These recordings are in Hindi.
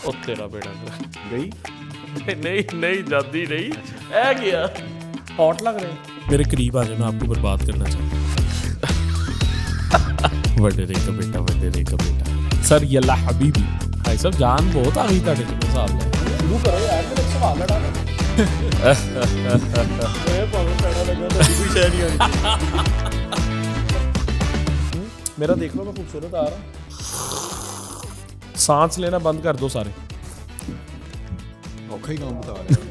ਉਹ ਤੇਰਾ ਬੇੜਾ गई नहीं नहीं जाती नहीं है गया हॉट लग रहे हैं मेरे करीब आ जाए मैं आपको बर्बाद करना चाहता हूँ वडेरे का बेटा सर यल्ला हबीबी भाई साहब जान बहुत आ गई ਤੁਹਾਡੇ ਚ ਹਿਸਾਬ ਨਾਲ ਸ਼ੁਰੂ ਕਰੋ ਯਾਰ ਮੇਰੇ ਸਵਾਲ ਲੜਾ ਇਹ ਭਾਵੇਂ ਪੈੜਾ ਲੱਗਾ ਤਾਂ ਕੋਈ ਸ਼ੈ ਨਹੀਂ ਆਣੀ मेरा देख लो मैं खूबसूरत आ रहा हूँ सांस लेना बंद कर दो सारे औखा ही काम बता रहे हैं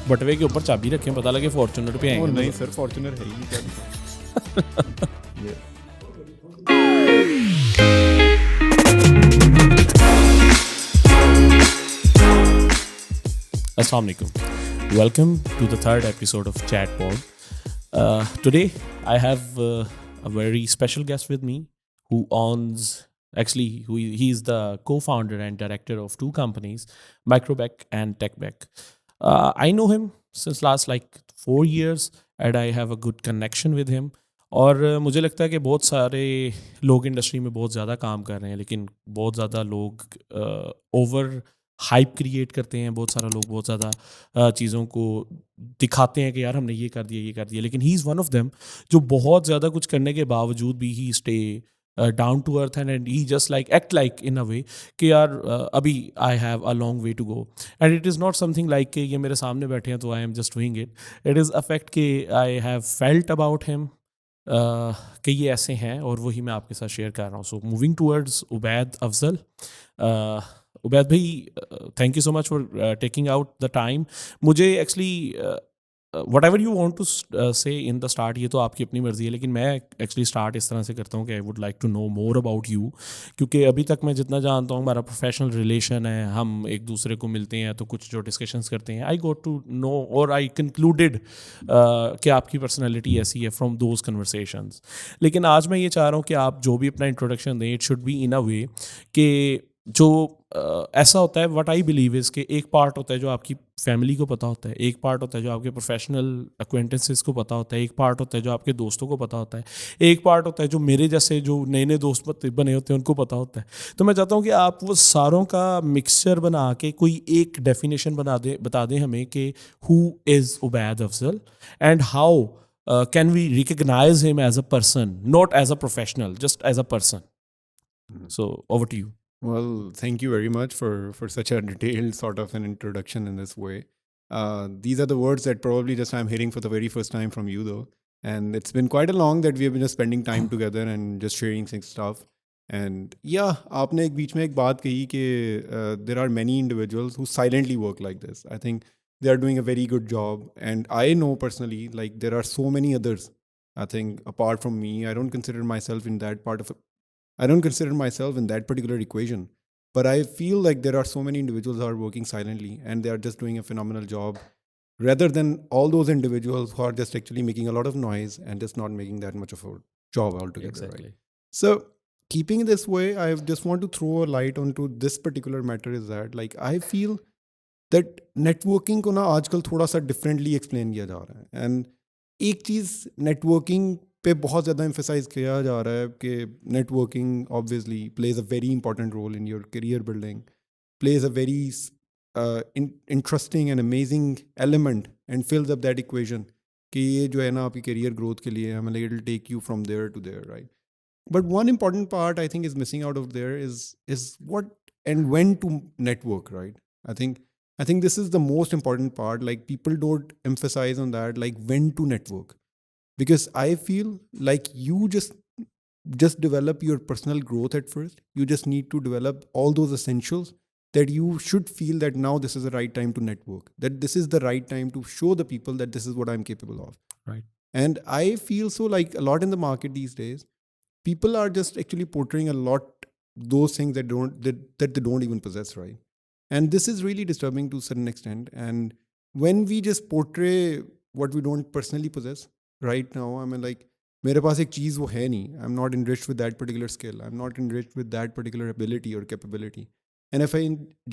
बटवे के ऊपर चाबी रखें पता लगे फॉर्च्यूनर पे आएंगे नहीं सर फॉर्च्यूनर है ही नहीं क्या Assalamu alaikum. Welcome to the third episode of ChatPod. Today I have a very special guest with me who owns, he's the co-founder and director of two companies, Microbeck and Tecbeck. I know him since last 4 years and I have a good connection with him. और मुझे लगता है कि बहुत सारे लोग इंडस्ट्री में बहुत ज़्यादा काम कर रहे हैं लेकिन बहुत ज़्यादा लोग ओवर हाइप क्रिएट करते हैं बहुत सारा लोग बहुत ज़्यादा चीज़ों को दिखाते हैं कि यार हमने ये कर दिया लेकिन he is one of them जो बहुत ज़्यादा कुछ करने के बावजूद भी he stay down to earth and he just act in a way कि यार अभी I have a long way to go and it is not something like कि ये मेरे सामने बैठे हैं तो I am just doing it is affect कि I have felt about him कि ये ऐसे हैं और वही मैं आपके साथ शेयर कर रहा हूँ. So moving towards Ubaid Afzal. Ubaid भाई, thank you so much for taking out the time. मुझे actually whatever you want to say in the start, ये तो आपकी अपनी मर्ज़ी है, लेकिन मैं एक्चुअली स्टार्ट इस तरह से करता हूँ कि I would like to know more about you, क्योंकि अभी तक मैं जितना जानता हूँ हमारा प्रोफेशनल रिलेशन है, हम एक दूसरे को मिलते हैं तो कुछ जो डिस्कशंस करते हैं, आई गोट टू नो और आई कंक्लूडेड कि आपकी पर्सनैलिटी ऐसी है फ्रॉम दोज कन्वर्सेशंस. लेकिन आज मैं ये चाह रहा हूँ कि आप जो भी अपना इंट्रोडक्शन दें, it should be in a way कि जो ऐसा होता है, व्हाट आई बिलीव इज़ कि एक पार्ट होता है जो आपकी फैमिली को पता होता है, एक पार्ट होता है जो आपके प्रोफेशनल एक्वेंटेंसेस को पता होता है, एक पार्ट होता है जो आपके दोस्तों को पता होता है, एक पार्ट होता है जो मेरे जैसे जो नए दोस्त बने होते हैं उनको पता होता है. तो मैं चाहता हूँ कि आप वो सारों का मिक्सचर बना के कोई एक डेफिनेशन बता दें हमें कि who is Ubaid Afzal and how can we recognize him as a person, not as a professional, just as a person. So over to you. Well, thank you very much for such a detailed sort of an introduction in this way. These are the words that probably just I'm hearing for the very first time from you though. And it's been quite a long that we have been just spending time together and just sharing some stuff. And yeah, आपने एक बीच में एक बात कही कि there are many individuals who silently work like this. I think they are doing a very good job. And I know personally, there are so many others. I think apart from me, I don't consider myself in that particular equation, but I feel like there are so many individuals who are working silently and they are just doing a phenomenal job rather than all those individuals who are just actually making a lot of noise and just not making that much of a job altogether. Exactly. Right? So keeping it this way, I just want to throw a light onto this particular matter is that I feel that networking को ना आजकल थोड़ा सा differently explain किया जा रहा है. And एक चीज़ networking पे बहुत ज़्यादा emphasize किया जा रहा है कि networking obviously plays a very important role in your career building, plays a very interesting and amazing element and fills up that equation कि ये जो है ना आपकी career growth के लिए हमें it will take you from there to there, right? But one important part I think is missing out of there is what and when to network, right? I think this is the most important part. People don't emphasize on that, when to network. Because I feel like you just develop your personal growth at first. You just need to develop all those essentials that you should feel that now this is the right time to network. That this is the right time to show the people that this is what I'm capable of. Right. And I feel so a lot in the market these days, people are just actually portraying a lot those things that they don't even possess, right? And this is really disturbing to a certain extent. And when we just portray what we don't personally possess, right now, I mean, मेरे पास एक चीज़ वो है नहीं. I'm not enriched with that particular skill. I'm not enriched with that particular ability or capability. And if I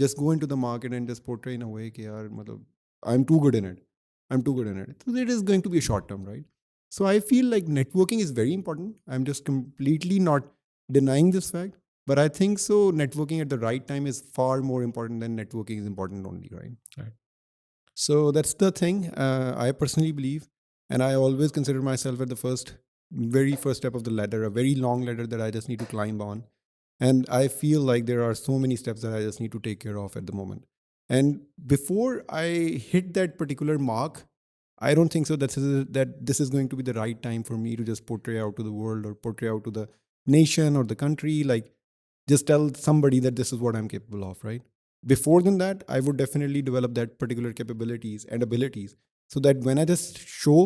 just go into the market and just portray in a way कि यार मतलब I'm too good in it. So it is going to be a short term, right? So I feel like networking is very important. I'm just completely not denying this fact. But I think so networking at the right time is far more important than networking is important only, right? Right. So that's the thing. I personally believe, and I always consider myself at the very first step of the ladder, a very long ladder that I just need to climb on. And I feel like there are so many steps that I just need to take care of at the moment. And before I hit that particular mark, I don't think so that this is going to be the right time for me to just portray out to the world or portray out to the nation or the country. Like, just tell somebody that this is what I'm capable of, right? Before than that, I would definitely develop that particular capabilities and abilities so that when I just show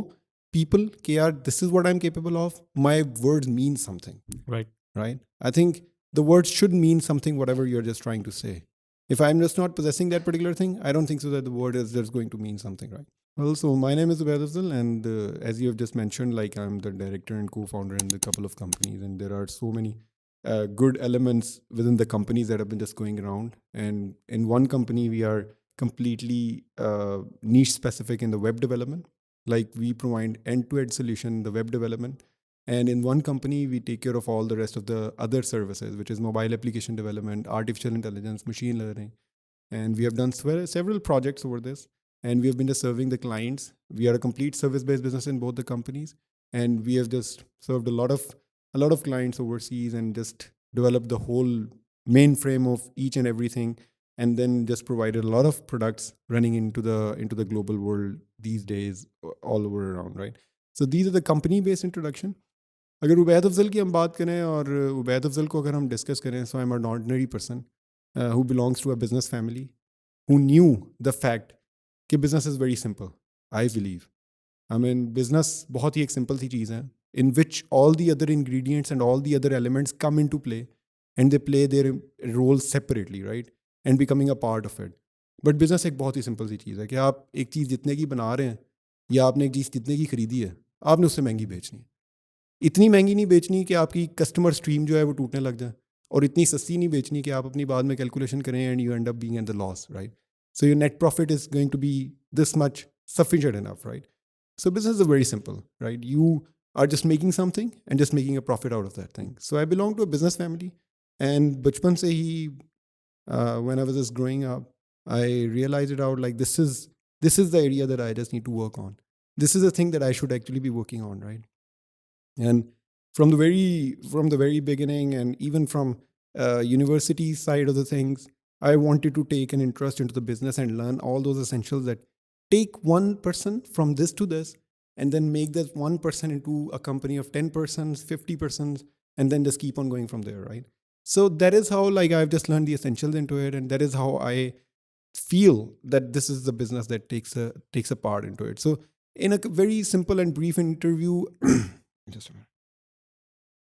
people, KR, this is what I'm capable of, my words mean something, Right. right? I think the words should mean something, whatever you're just trying to say. If I'm just not possessing that particular thing, I don't think so that the word is just going to mean something, right? Well, so my name is Ubaid Afzal, and as you have just mentioned, like I'm the director and co-founder in the couple of companies, and there are so many good elements within the companies that have been just going around. And in one company, we are completely niche specific in the web development. Like we provide end-to-end solution in the web development. And in one company, we take care of all the rest of the other services, which is mobile application development, artificial intelligence, machine learning. And we have done several projects over this. And we have been just serving the clients. We are a complete service-based business in both the companies. And we have just served a lot of clients overseas and just developed the whole mainframe of each and everything, and then just provided a lot of products running into the global world these days all over around, right? So these are the company based introduction. अगर उबैद अफजल की हम बात करें और उबैद अफजल को अगर हम डिस्कस करें, so I am an ordinary person who belongs to a business family who knew the fact कि business is very simple. I believe, I mean, business बहुत ही एक simple सी चीज़ है in which all the other ingredients and all the other elements come into play and they play their roles separately, right? And becoming a part of it. But business एक बहुत ही simple सी चीज़ है कि आप एक चीज़ जितने की बना रहे हैं या आपने एक चीज़ जितने की खरीदी है, आपने उससे महंगी बेचनी है. इतनी महंगी नहीं बेचनी कि आपकी कस्टमर स्ट्रीम जो है वो टूटने लग जाए, और इतनी सस्ती नहीं बेचनी कि आप अपनी बाद में कैलकुलेशन करें and you and up being at the loss, right? So your net profit is going to be this much sufficient enough, right? So business is very simple, right? You are just making something and just making a profit out of that thing. So I belong to a business family, and bachpan se hi, when I was just growing up, I realized it out like this is the area that I just need to work on. This is the thing that I should actually be working on, right? And from the very beginning, and even from university side of the things, I wanted to take an interest into the business and learn all those essentials that take one person from this to this, and then make that one person into a company of 10 persons, 50 persons, and then just keep on going from there, right? So that is how, like, I've just learned the essentials into it, and that is how I feel that this is the business that takes a part into it. So in a very simple and brief interview, just a minute.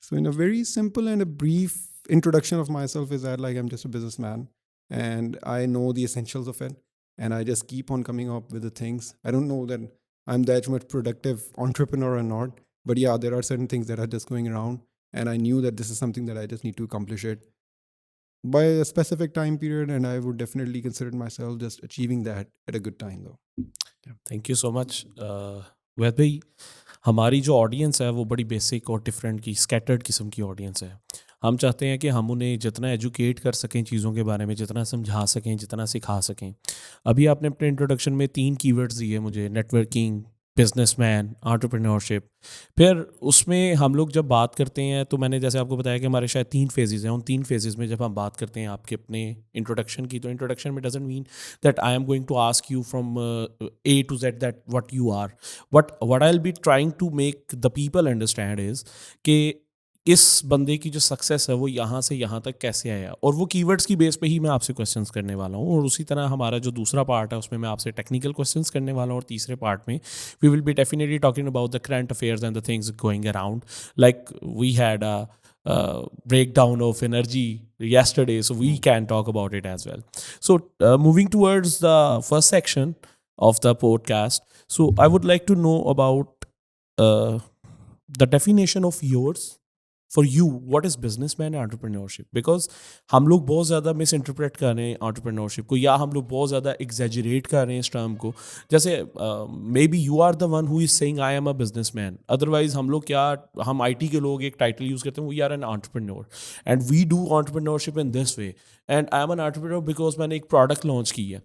So in a very simple and a brief introduction of myself is that, like, I'm just a businessman and I know the essentials of it, and I just keep on coming up with the things. I don't know that I'm that much productive entrepreneur or not, but yeah, there are certain things that are just going around, and I knew that this is something that I just need to accomplish it by a specific time period, and I would definitely consider myself just achieving that at a good time though. Thank you so much Vaid भाई. हमारी जो ऑडियंस है वो बड़ी बेसिक और डिफरेंट की स्कैटर्ड किस्म की ऑडियंस है. हम चाहते हैं कि हम उन्हें जितना एजुकेट कर सकें चीज़ों के बारे में, जितना समझा सकें, जितना सिखा सकें. अभी आपने अपने इंट्रोडक्शन में 3 कीवर्ड्स दिए मुझे, नेटवर्किंग, बिजनेसमैन, एंटरप्रेन्योरशिप. फिर उसमें हम लोग जब बात करते हैं तो मैंने जैसे आपको बताया कि हमारे शायद 3 फेजेस हैं. उन 3 फेजेस में जब हम बात करते हैं आपके अपने इंट्रोडक्शन की, तो इंट्रोडक्शन में doesn't mean that I am going to ask you from A to Z that what you are. What I will be trying to make the people understand is कि इस बंदे की जो सक्सेस है वो यहाँ से यहाँ तक कैसे आया, और वो कीवर्ड्स की बेस पे ही मैं आपसे क्वेश्चंस करने वाला हूँ. और उसी तरह हमारा जो दूसरा पार्ट है उसमें मैं आपसे टेक्निकल क्वेश्चंस करने वाला हूँ, और तीसरे पार्ट में we will be definitely talking about the current affairs and the things going around. Like we had a breakdown of energy yesterday, so we can talk about it as well. So moving towards the first section of the podcast, so I would like to know about the definition of yours for you, what is businessman and entrepreneurship? Because हम लोग बहुत ज़्यादा मिस इंटरप्रेट कर रहे हैं entrepreneurship को, या हम लोग बहुत ज़्यादा exaggerate कर रहे हैं इस टर्म को. जैसे maybe you are the one who is saying I am a businessman, otherwise हम लोग क्या, हम IT के लोग एक टाइटल यूज़ करते हैं, we are an entrepreneur and we do entrepreneurship in this way, and I am an entrepreneur because मैंने एक प्रोडक्ट लॉन्च की है.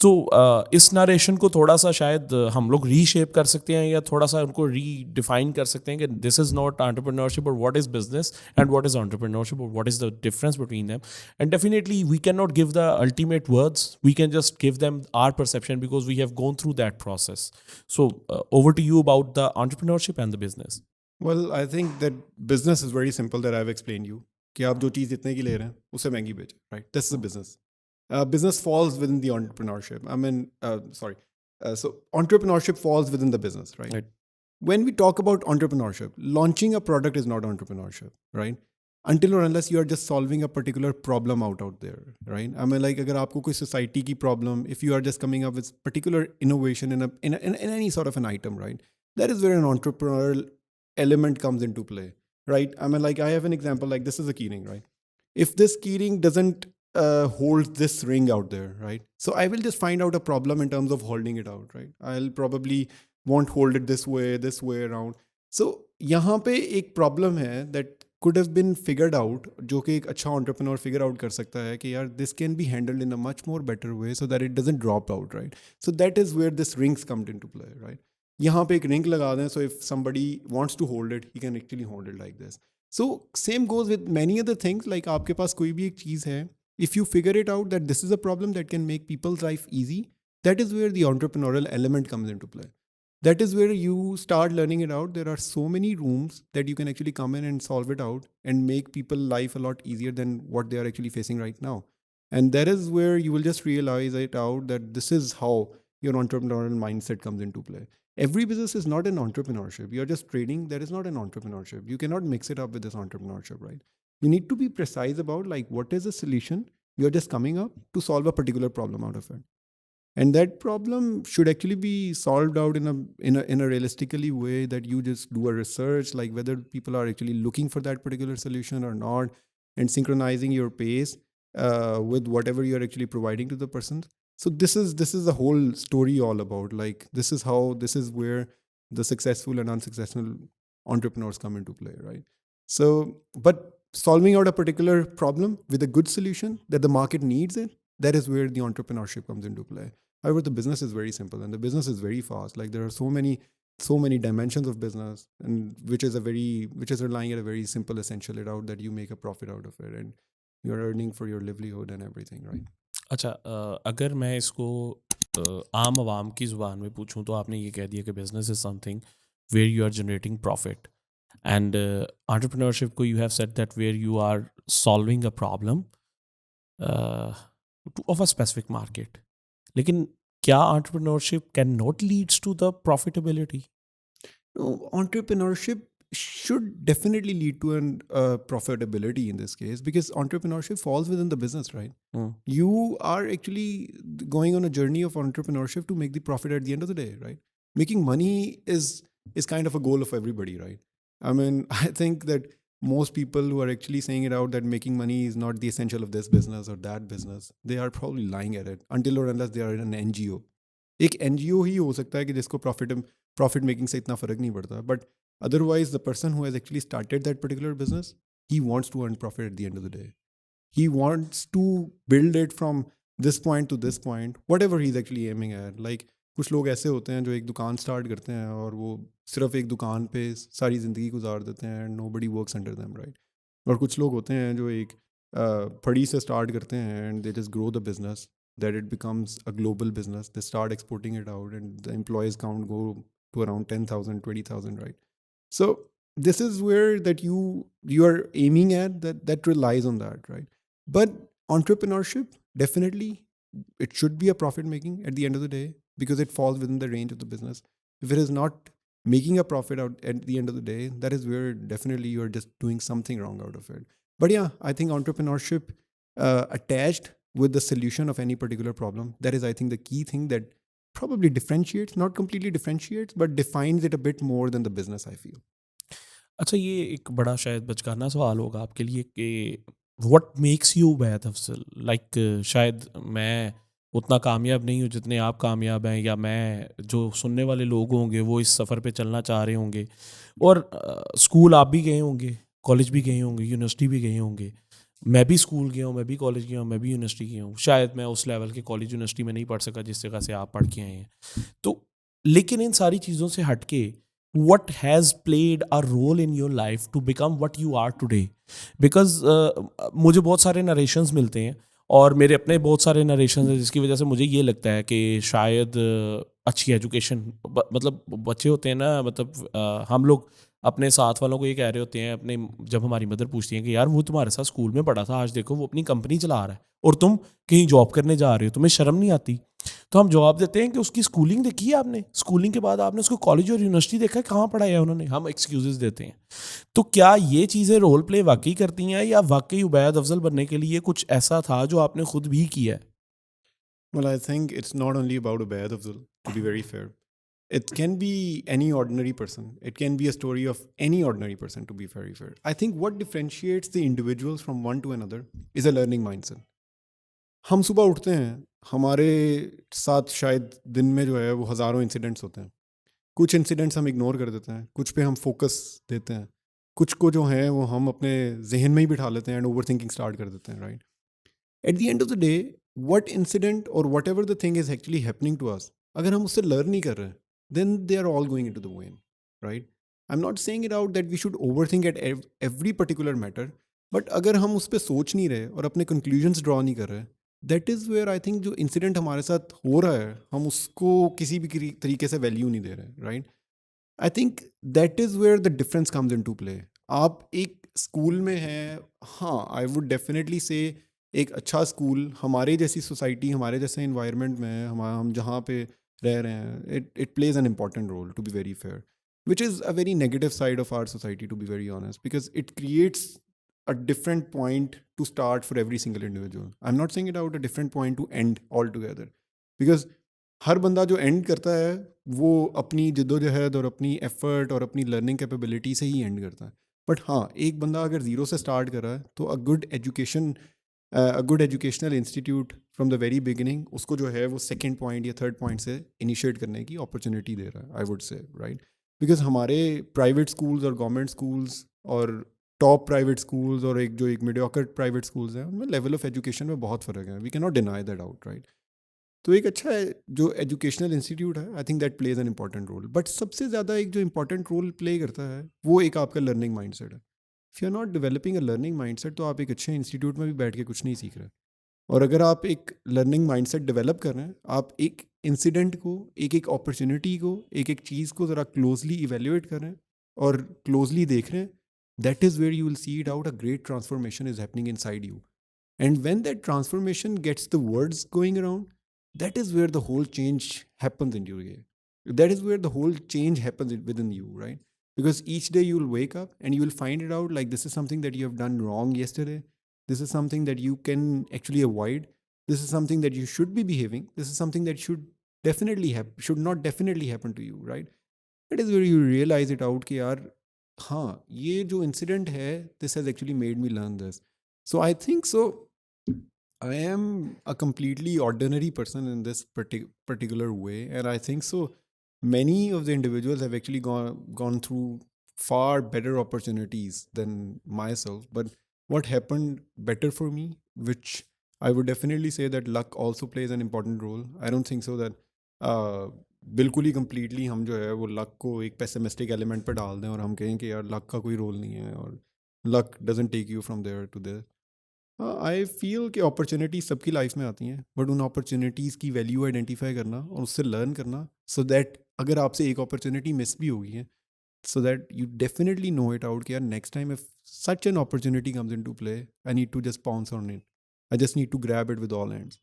तो इस नरेशन को थोड़ा सा शायद हम लोग रीशेप कर सकते हैं, या थोड़ा सा उनको रीडिफाइन कर सकते हैं कि दिस इज़ नॉट entrepreneurship, और what is business and what is entrepreneurship, और what is the difference between them. And definitely we cannot give the ultimate words, we can just give them our perception because we have gone through that process. So over to you about the entrepreneurship and the business. Well, I think that business is very simple, that I've explained you कि आप जो चीज़ इतने की ले रहे हैं उससे महंगी बेचें, right? This is a business. Business falls within the entrepreneurship. So entrepreneurship falls within the business, right? When we talk about entrepreneurship, launching a product is not entrepreneurship, right? Until or unless you are just solving a particular problem out there, right? I mean, like, अगर आपको कोई society की problem, if you are just coming up with particular innovation in any sort of an item, right? That is where an entrepreneurial element comes into play, right? I mean, like, I have an example, like this is a keyring, right? If this keyring doesn't hold this ring out there, right? So I will just find out a problem in terms of holding it out, right? I'll probably won't hold it this way around. So यहाँ पे एक problem है that could have been figured out, जो कि एक अच्छा entrepreneur figure out कर सकता है कि यार this can be handled in a much more better way so that it doesn't drop out, right? So that is where this rings come into play, right? यहाँ पे एक ring लगा दें, so if somebody wants to hold it, he can actually hold it like this. So same goes with many other things, like आपके पास कोई भी एक चीज़ है, if you figure it out that this is a problem that can make people's life easy, that is where the entrepreneurial element comes into play. That is where you start learning it out. There are so many rooms that you can actually come in and solve it out and make people life a lot easier than what they are actually facing right now. And that is where you will just realize it out that this is how your entrepreneurial mindset comes into play. Every business is not an entrepreneurship. You're just trading. That is not an entrepreneurship. You cannot mix it up with this entrepreneurship, right? You need to be precise about like what is the solution you're just coming up to solve a particular problem out of it. And that problem should actually be solved out in a realistically way that you just do a research, like whether people are actually looking for that particular solution or not, and synchronizing your pace with whatever you're actually providing to the person. So this is the whole story all about. Like this is where the successful and unsuccessful entrepreneurs come into play, right? So, but solving out a particular problem with a good solution that the market needs it, that is where the entrepreneurship comes into play. However, the business is very simple and the business is very fast. Like there are so many dimensions of business, and which is relying at a very simple essential it out that you make a profit out of it and you're earning for your livelihood and everything, right? अच्छा, अगर मैं इसको आम आवाम की ज़ुबान में पूछूं तो आपने ये कह दिया कि business is something where you are generating profit, and entrepreneurship को you have said that where you are solving a problem of a specific market. लेकिन क्या entrepreneurship cannot leads to the profitability? No, entrepreneurship should definitely lead to an profitability in this case, because entrepreneurship falls within the business, right? You are actually going on a journey of entrepreneurship to make the profit at the end of the day, right? Making money is kind of a goal of everybody, right? I mean, I think that most people who are actually saying it out that making money is not the essential of this business or that business, they are probably lying at it until or unless they are in an NGO. एक NGO ही हो सकता है कि जिसको profit making से इतना फर्क नहीं पड़ता, but otherwise the person who has actually started that particular business, he wants to earn profit at the end of the day. He wants to build it from this point to this point, whatever he's actually aiming at. Like कुछ लोग ऐसे होते हैं जो एक दुकान स्टार्ट करते हैं और वो सिर्फ एक दुकान पे सारी ज़िंदगी गुजार देते हैं, nobody works under them, right? और कुछ लोग होते हैं जो एक फड़ी से स्टार्ट करते हैं and they just grow the business that it becomes a global business. They start exporting it out and the employees count go to around 10,000, 20,000, right? So this is where that you are aiming at, that relies on that, right? But entrepreneurship, definitely, it should be a profit making at the end of the day because it falls within the range of the business. If it is not making a profit out at the end of the day, that is where definitely you are just doing something wrong out of it. But yeah, I think entrepreneurship attached with the solution of any particular problem, that is, I think, the key thing that probably differentiates, not completely differentiates, but defines it a bit more than the business, I feel. अच्छा, ये एक बड़ा शायद बचकाना सवाल होगा आपके लिए कि what makes you Ubaid Afzal? Like शायद मैं उतना कामयाब नहीं हूँ जितने आप कामयाब हैं, या मैं जो सुनने वाले लोग होंगे वो इस सफ़र पे चलना चाह रहे होंगे, और स्कूल आप भी गए होंगे, कॉलेज भी गए होंगे, यूनिवर्सिटी भी गए होंगे। मैं भी स्कूल गया हूँ, मैं भी कॉलेज गया हूँ, मैं भी यूनिवर्सिटी गया हूँ। शायद मैं उस लेवल के कॉलेज यूनिवर्सिटी में नहीं पढ़ सका जिस जगह से आप पढ़ के आए हैं। तो लेकिन इन सारी चीज़ों से हट के what has played a role in your life to become what you are today? Because मुझे बहुत सारे नरेशंस मिलते हैं, और मेरे अपने बहुत सारे नरेशंस हैं, जिसकी वजह से मुझे ये लगता है कि शायद अच्छी एजुकेशन, मतलब बच्चे होते हैं ना, मतलब हम लोग अपने साथ वालों को ये कह रहे होते हैं, अपने जब हमारी मदर पूछती हैं कि यार वो तुम्हारे साथ स्कूल में पढ़ा था, आज देखो वो अपनी कंपनी चला रहा है और तुम कहीं जॉब करने जा रहे हो, तुम्हें शर्म नहीं आती? तो हम जवाब देते हैं कि उसकी स्कूलिंग देखी है आपने, स्कूलिंग के बाद आपने उसको कॉलेज और यूनिवर्सिटी देखा है, कहाँ पढ़ाया है उन्होंने? हम एक्सक्यूजेस देते हैं। तो क्या ये चीज़ें रोल प्ले वाकई करती हैं, या वाकई उबैद अफजल बनने के लिए कुछ ऐसा था जो आपने खुद भी किया है? Well, I think it's not only about Ubaid Afzal, to be very fair. It can be any ordinary person. It can be a story of any ordinary person, to be very fair. I think what differentiates the individuals from one to another is a learning mindset. हम सुबह उठते हैं, हमारे साथ शायद दिन में जो है वो हज़ारों इंसिडेंट्स होते हैं। कुछ इंसिडेंट्स हम इग्नोर कर देते हैं, कुछ पे हम फोकस देते हैं, कुछ को जो है वो हम अपने जहन में ही बिठा लेते हैं एंड ओवर थिंकिंग स्टार्ट कर देते हैं, right? At the end of the day, what incident और whatever the thing is actually happening to us, अगर हम उससे लर्न नहीं कर रहे हैं, then they are all going into the vain, right? I am not saying it out that we should overthink at every particular matter, but अगर हम उस पर सोच नहीं रहे और अपने कंक्लूजन्स ड्रॉ नहीं कर रहे, that is where I think जो इंसिडेंट हमारे साथ हो रहा है हम उसको किसी भी तरीके से वैल्यू नहीं दे रहे, right? I think that is where the difference comes in to play. आप एक स्कूल में हैं, हाँ, आई वुड डेफिनेटली से एक अच्छा स्कूल हमारे जैसी सोसाइटी, हमारे जैसे इन्वायरमेंट में हम जहाँ पे रह रहे हैं, it plays an important role, to be very fair, which is a very negative side of our society, to be very honest, because it creates a different point to start for every single individual. I'm not saying it out a different point to end altogether, because हर बंदा जो एंड करता है वो अपनी जिद्दोजहद और अपनी एफर्ट और अपनी लर्निंग कैपेबिलिटी से ही एंड करता है। बट हाँ, एक बंदा अगर ज़ीरो से स्टार्ट कर रहा है तो a good educational institute from the very beginning उसको जो है वो सेकेंड पॉइंट या थर्ड पॉइंट से इनिशिएट करने की अपॉर्चुनिटी दे रहा है, आई वुड से, राइट? बिकॉज हमारे प्राइवेट स्कूल्स और गवर्नमेंट स्कूल्स और टॉप प्राइवेट स्कूल्स और एक मीडियोकर प्राइवेट स्कूल्स हैं, उनमें लेवल ऑफ एजुकेशन में बहुत फ़र्क है। We can not deny that out, right? तो एक अच्छा है जो एजुकेशनल इंस्टीट्यूट है, I think that plays an important role. But सबसे ज़्यादा एक जो इंपॉर्टेंट रोल प्ले करता है वो एक आपका लर्निंग माइंडसेट है। If you are not developing a learning mindset तो आप एक अच्छे इंस्टीट्यूट में भी बैठ के कुछ नहीं सीख रहे। और अगर आप एक लर्निंग माइंडसेट डेवलप कर रहे हैं, आप एक इंसिडेंट को, एक एक अपॉर्चुनिटी को, एक एक चीज़ को ज़रा क्लोजली इवेल्युएट कर रहे हैं और क्लोजली देख रहे हैं, that is where you will see it out, a great transformation is happening inside you. And when that transformation gets the words going around, that is where the whole change happens in you. That is where the whole change happens within you, right? Because each day you will wake up and you will find it out like this is something that you have done wrong yesterday. This is something that you can actually avoid. This is something that you should be behaving. This is something that should not definitely happen to you, right? That is where you realize it out कि यार हाँ, ये जो incident है, this has actually made me learn this. So I think so I am a completely ordinary person in this particular way, and I think so. Many of the individuals have actually gone through far better opportunities than myself. But what happened better for me, which I would definitely say that luck also plays an important role. I don't think so that बिल्कुल ही completely हम जो है वो luck को एक pessimistic element पे डाल दें और हम कहें कि यार luck का कोई रोल नहीं है और luck doesn't take you from there to there. I feel कि अपॉर्चुनिटी सबकी लाइफ में आती हैं, बट उन अपॉर्चुनिटीज़ की वैल्यू आइडेंटिफाई करना और उससे लर्न करना, सो दैट अगर आपसे एक अपॉर्चुनिटी मिस भी होगी है, so that you definitely know it out कि यार next time if such an opportunity comes into play, I need to just pounce on it. I just need to grab it with all hands,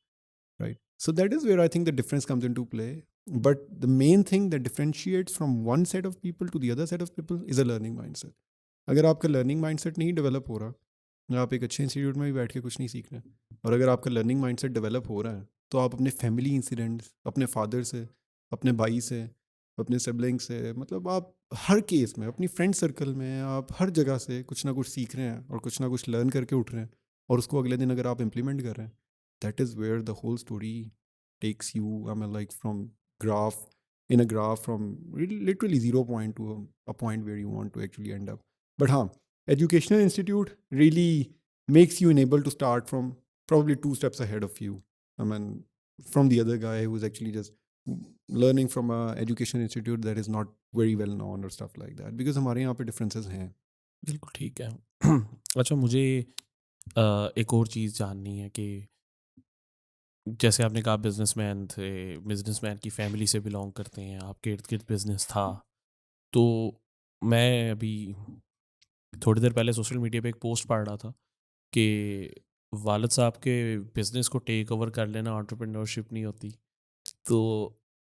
right? So that is where I think the difference comes into play. But the main thing that differentiates from one set of people to the other set of people is a learning mindset. अगर आपका learning mindset नहीं develop हो रहा, आप एक अच्छे इंस्टीट्यूट में भी बैठ के कुछ नहीं सीख रहे, और अगर आपका लर्निंग माइंडसेट डेवलप हो रहा है तो आप अपने फैमिली इंसिडेंट्स, अपने फादर से, अपने भाई से, अपने सिबलिंग से, मतलब आप हर केस में अपनी फ्रेंड सर्कल में आप हर जगह से कुछ ना कुछ सीख रहे हैं और कुछ ना कुछ लर्न करके उठ रहे हैं और उसको अगले दिन अगर आप इम्प्लीमेंट कर रहे हैं, that is where the whole story takes you, I mean, like from graph in a graph from literally 0 point to a point where you want to actually end up. But educational institute really makes you enabled to start from probably 2 steps ahead of you. I mean, from the other guy who's actually just learning from a education institute that is not very well known or stuff like that. Because हमारे यहाँ पे differences हैं. बिल्कुल ठीक है। अच्छा, मुझे एक और चीज़ जाननी है कि जैसे आपने कहा बिजनेसमैन थे, बिजनेसमैन की फैमिली से बिलोंग करते हैं, आपके इर्द गिर्द बिजनेस था। तो मैं अभी थोड़ी देर पहले सोशल मीडिया पे एक पोस्ट पढ़ रहा था कि वालिद साहब के बिज़नेस को टेक ओवर कर लेना एंटरप्रेन्योरशिप नहीं होती। तो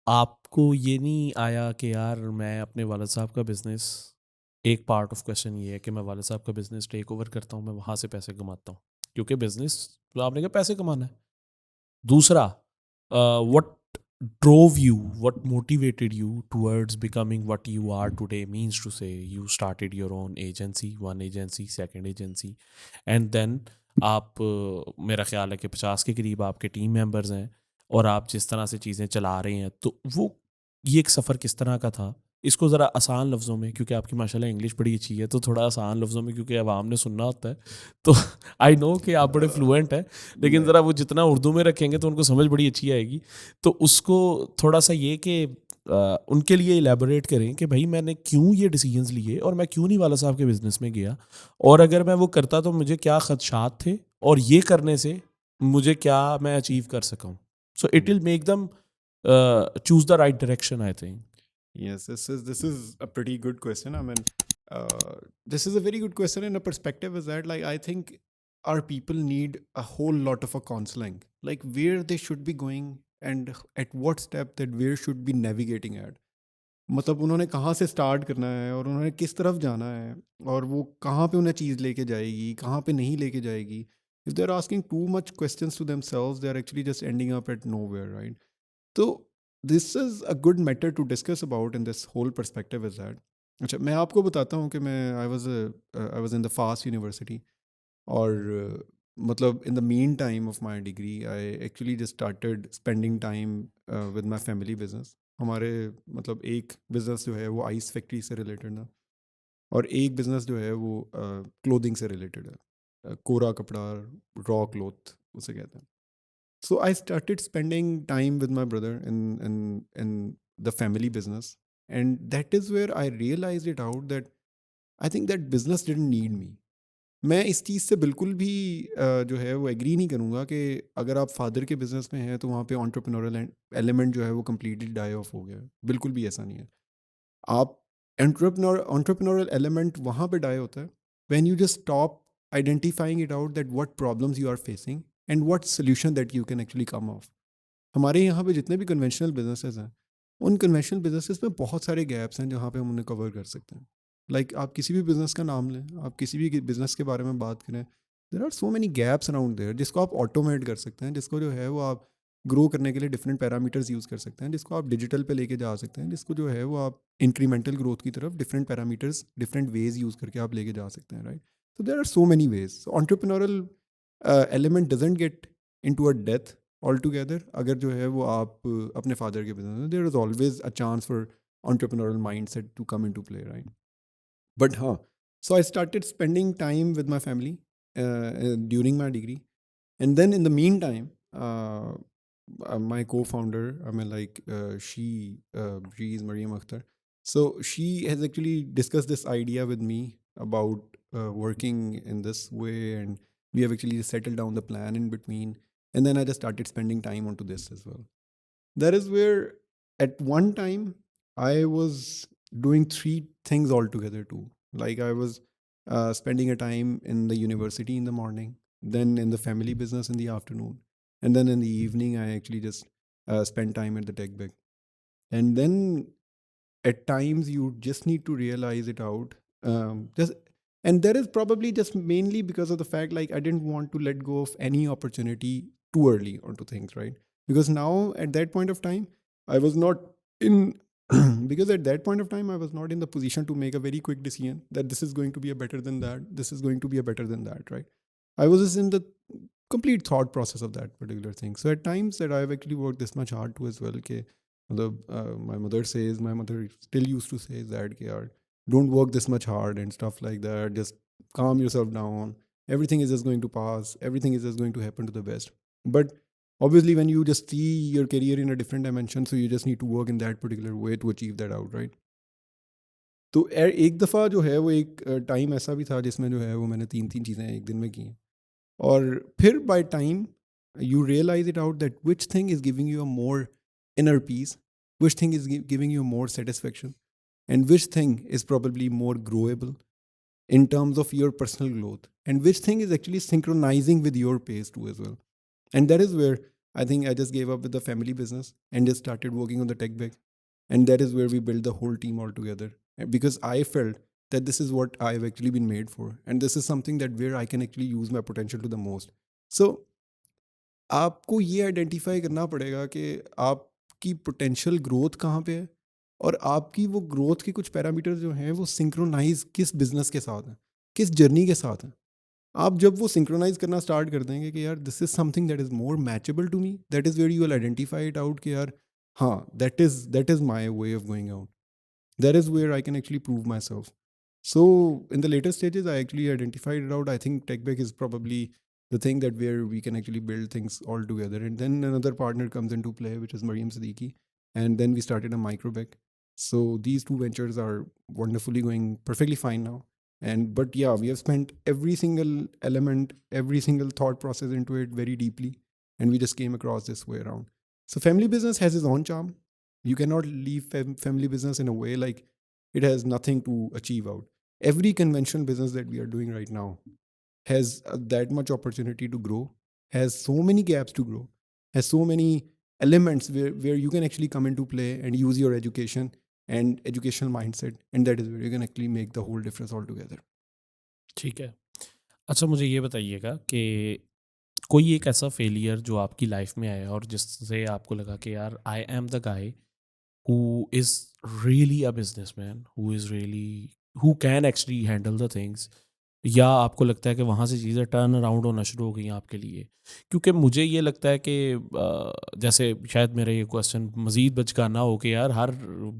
आपको ये नहीं आया कि यार मैं अपने वालिद साहब का बिज़नेस, एक पार्ट ऑफ क्वेश्चन ये है कि मैं वालिद साहब का बिज़नेस टेक ओवर करता हूँ, मैं वहाँ से पैसे कमाता हूँ, क्योंकि बिज़नेस तो आपने कहा पैसे कमाना है। दूसरा, what drove you, what motivated you towards becoming what you are today, means to say you started your own agency, one agency, second agency, and then आप मेरा ख्याल है कि 50 के करीब आपके टीम मेंबर्स हैं और आप जिस तरह से चीज़ें चला रहे हैं, तो वो ये एक सफ़र किस तरह का था? इसको ज़रा आसान लफ्ज़ों में, क्योंकि आपकी माशाल्लाह इंग्लिश बड़ी अच्छी है, तो थोड़ा आसान लफ्ज़ों में, क्योंकि आवाम ने सुनना होता है, तो आई नो कि आप बड़े फ्लुएंट हैं, लेकिन ज़रा वो जितना उर्दू में रखेंगे तो उनको समझ बड़ी अच्छी आएगी। तो उसको थोड़ा सा ये कि उनके लिए इलेबोरेट करें कि भाई मैंने क्यों ये डिसीजंस लिए और मैं क्यों नहीं वाला साहब के बिज़नेस में गया, और अगर मैं वो करता तो मुझे क्या खदशात थे, और ये करने से मुझे क्या मैं अचीव कर सका हूँ। So it will make them choose the right direction, I think. Yes, this is a pretty good question. I mean, this is a very good question, and a perspective is that like I think our people need a whole lot of a counseling, like where they should be going and at what step that where should be navigating at. मतलब उन्होंने कहाँ से स्टार्ट करना है और उन्होंने किस तरफ जाना है और वो कहाँ पे उन्हें चीज़ लेके जाएगी, कहाँ पे नहीं लेके जाएगी. If they're asking too much questions to themselves, they're actually just ending up at nowhere, right? तो this is a good matter to discuss about in this whole perspective is that. अच्छा, मैं आपको बताता हूँ कि मैं I was in the FAST university और मतलब in the mean time of my degree I actually just started spending time with my family business. हमारे मतलब एक बिज़नेस जो है वो आइस फैक्ट्री से रिलेटेड था और एक बिज़नेस जो है वो क्लोथिंग से रिलेटेड है. कोरा कपड़ा, रॉ क्लोथ उसे कहते हैं. So I started spending time with my brother in the family business, and that is where I realized it out that I think that business didn't need me. मैं इस चीज़ से बिल्कुल भी जो है वो एग्री नहीं करूँगा कि अगर आप फादर के बिजनेस में हैं तो वहाँ पे ऑन्टरप्रेन्योरल एलिमेंट जो है वो कम्प्लीटली डाई ऑफ हो गया. बिल्कुल भी ऐसा नहीं है. आप entrepreneurial element वहाँ पे डाई होता है when you just stop identifying it out that what problems you are facing and what solution that you can actually come off. हमारे यहाँ पे जितने भी कन्वेंशनल बिजनेसेस हैं उन कन्वेंशनल बिजनेसेस में बहुत सारे गैप्स हैं जहाँ पे हम उन्हें कवर कर सकते हैं. लाइक आप किसी भी बिजनेस का नाम लें, आप किसी भी बिजनेस के बारे में बात करें, there are so many gaps around there जिसको आप ऑटोमेट कर सकते हैं, जिसको जो है वो आप ग्रो करने के लिए डिफरेंट पैरामीटर्स यूज़ कर सकते हैं, जिसको आप डिजिटल पे लेके जा सकते हैं, जिसको जो है वो आप इंक्रीमेंटल ग्रोथ की तरफ different parameters different ways use करके आप लेके जा सकते हैं, right. So there are so many ways. Entrepreneurial element doesn't get in to a death all together. अगर जो है वो आप अपने फादर के बिजनेस में, there is always a chance for entrepreneurial mindset to come into play, right? But so I started spending time with my family during my degree, and then in the meantime, my co-founder, I mean, like she is Mariam Akhtar. So she has actually discussed this idea with me about working in this way, and we have actually settled down the plan in between. And then I just started spending time onto this as well. That is where, at one time, I was doing three things altogether too. Like I was spending a time in the university in the morning, then in the family business in the afternoon, and then in the evening I actually just spent time at the tech bag. And then at times you just need to realize it out. Just and that is probably just mainly because of the fact like I didn't want to let go of any opportunity too early onto things, right? Because now at that point of time I was not in because at that point of time I was not in the position to make a very quick decision that this is going to be a better than that, this is going to be a better than that, right? I was just in the complete thought process of that particular thing. So at times that I've actually worked this much hard too as well. My mother still used to say that yaar, don't work this much hard and stuff like that. Just calm yourself down. Everything is just going to pass. Everything is just going to happen to the best. But obviously, when you just see your career in a different dimension, so you just need to work in that particular way to achieve that out, right? तो एक दफ़ा जो है वो एक टाइम ऐसा भी था जिसमें जो है वो मैंने तीन तीन चीज़ें एक दिन में की हैं और फिर by time you realize it out that which thing is giving you a more inner peace, which thing is giving you more satisfaction, and which thing is probably more growable in terms of your personal growth, and which thing is actually synchronizing with your pace too as well. And that is where I think I just gave up with the family business and just started working on the tech bag. And that is where we built the whole team all together. Because I felt that this is what I've actually been made for. And this is something that where I can actually use my potential to the most. So आपको ये आइडेंटिफाई करना पड़ेगा कि आपकी पोटेंशियल ग्रोथ कहाँ पे है और आपकी वो ग्रोथ के कुछ पैरामीटर्स जो हैं वो सिंक्रोनाइज किस बिजनेस के साथ हैं, किस जर्नी के साथ हैं. आप जब वो सिंक्रोनाइज करना स्टार्ट कर देंगे कि यार this is something that is more matchable to me, that is where you will identify it out कि यार हाँ that is my way of going out, that is where I can actually prove myself. So in the later stages, I actually identified it out. I think TechBeck is probably the thing that where we can actually build things all together. And then another partner comes into play, which is Mariam Siddiqui. And then we started a Microbeck. So these two ventures are wonderfully going perfectly fine now. And but yeah, we have spent every single element, every single thought process into it very deeply. And we just came across this way around. So family business has its own charm. You cannot leave family business in a way like it has nothing to achieve out. Every conventional business that we are doing right now has that much opportunity to grow, has so many gaps to grow, has so many elements where you can actually come into play and use your education and educational mindset, and that is where you can actually make the whole difference altogether. ठीक है. अच्छा, मुझे ये बताइएगा कि कोई एक ऐसा फेलियर जो आपकी लाइफ में आया और जिससे आपको लगा कि यार I am the guy who is really a businessman, who can actually handle the things, या आपको लगता है कि वहाँ से चीज़ें टर्न अराउंड होना शुरू हो गई हैं आपके लिए? क्योंकि मुझे ये लगता है कि जैसे शायद मेरा ये क्वेश्चन मज़ीद बचकाना हो कि यार हर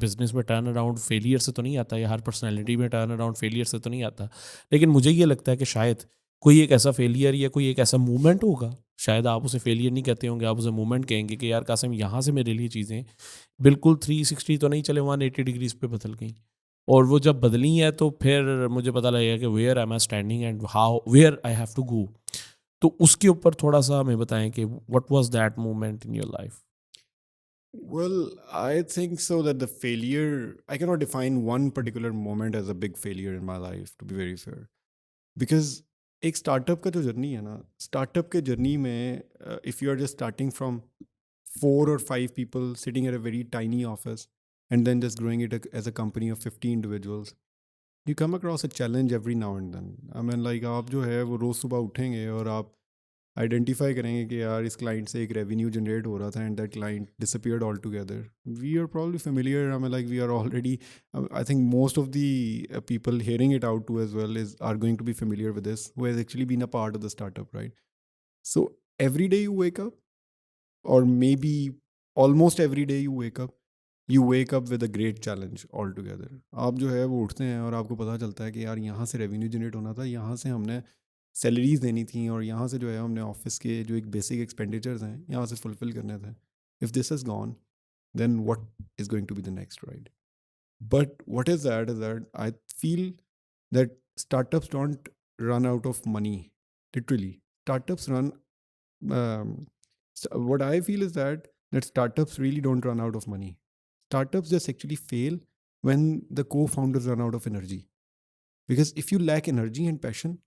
बिज़नेस में टर्न अराउंड फेलियर से तो नहीं आता, या हर पर्सनैलिटी में टर्न अराउंड फेलियर से तो नहीं आता, लेकिन मुझे ये लगता है कि शायद कोई एक ऐसा फेलियर या कोई एक ऐसा मूवमेंट होगा, शायद आप उसे फेलियर नहीं कहते होंगे, आप उसे मूवमेंट कहेंगे कि यार कासिम, यहाँ से मेरे लिए चीज़ें बिल्कुल 360 तो नहीं चले, 180 डिग्रीज पे बदल गई, और वो जब बदली है तो फिर मुझे पता लगेगा कि where I am standing and how where I have to go. तो उसके ऊपर थोड़ा सा हमें बताएं कि what was that moment in your life? Well, I think so that the failure, I cannot define one particular moment as a big failure in my life, to be very fair. Because एक स्टार्टअप का जो जर्नी है ना, स्टार्टअप के जर्नी में if you are just starting from 4 or 5 people sitting at a very tiny office and then just growing it as a company of 50 individuals, you come across a challenge every now and then. I mean, like आप जो है वो रोज़ सुबह उठेंगे और आप आइडेंटिफाई करेंगे कि यार इस क्लाइंट से एक रेवेन्यू जनरेट हो रहा था and that client disappeared all together. We are probably familiar. I mean like we are already, I think most of the people hearing it out too as well are going to be familiar with this, who has actually been a part of the startup, right? So every day you wake up, or maybe almost every day you wake up with a great challenge altogether. आप जो है वो उठते हैं और आपको पता चलता है कि यार यहाँ से रेवेन्यू जनरेट होना था, यहाँ से हमने सैलरीज देनी थी, और यहाँ से जो है हमने ऑफिस के जो एक बेसिक एक्सपेंडिचर्स हैं यहाँ से फुलफिल करने थे. If this is gone, then what is going to be the next, right? But what is that I feel that startups don't run out of money. Literally, startups run. Um, what I feel is that startups really don't run out of money. Startups just actually fail when the co-founders run out of energy. Because if you lack energy and passion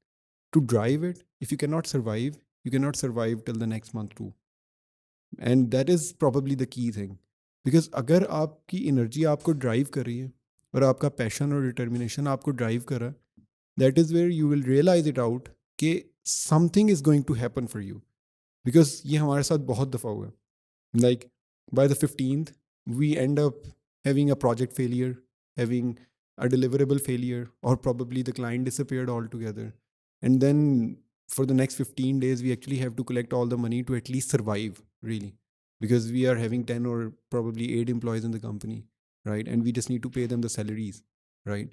to drive it, if you cannot survive, you cannot survive till the next month too. And that is probably the key thing. Because अगर आपकी energy आपको drive कर रही है और आपका passion और determination आपको drive कर रहा है, that is where you will realize it out कि something is going to happen for you. Because ये हमारे साथ बहुत दफ़ा हुआ है. Like by the 15th, we end up having a project failure, having a deliverable failure, or probably the client disappeared altogether. And then for the next 15 days, we actually have to collect all the money to at least survive, really, because we are having 10 or probably 8 employees in the company, right? And we just need to pay them the salaries, right?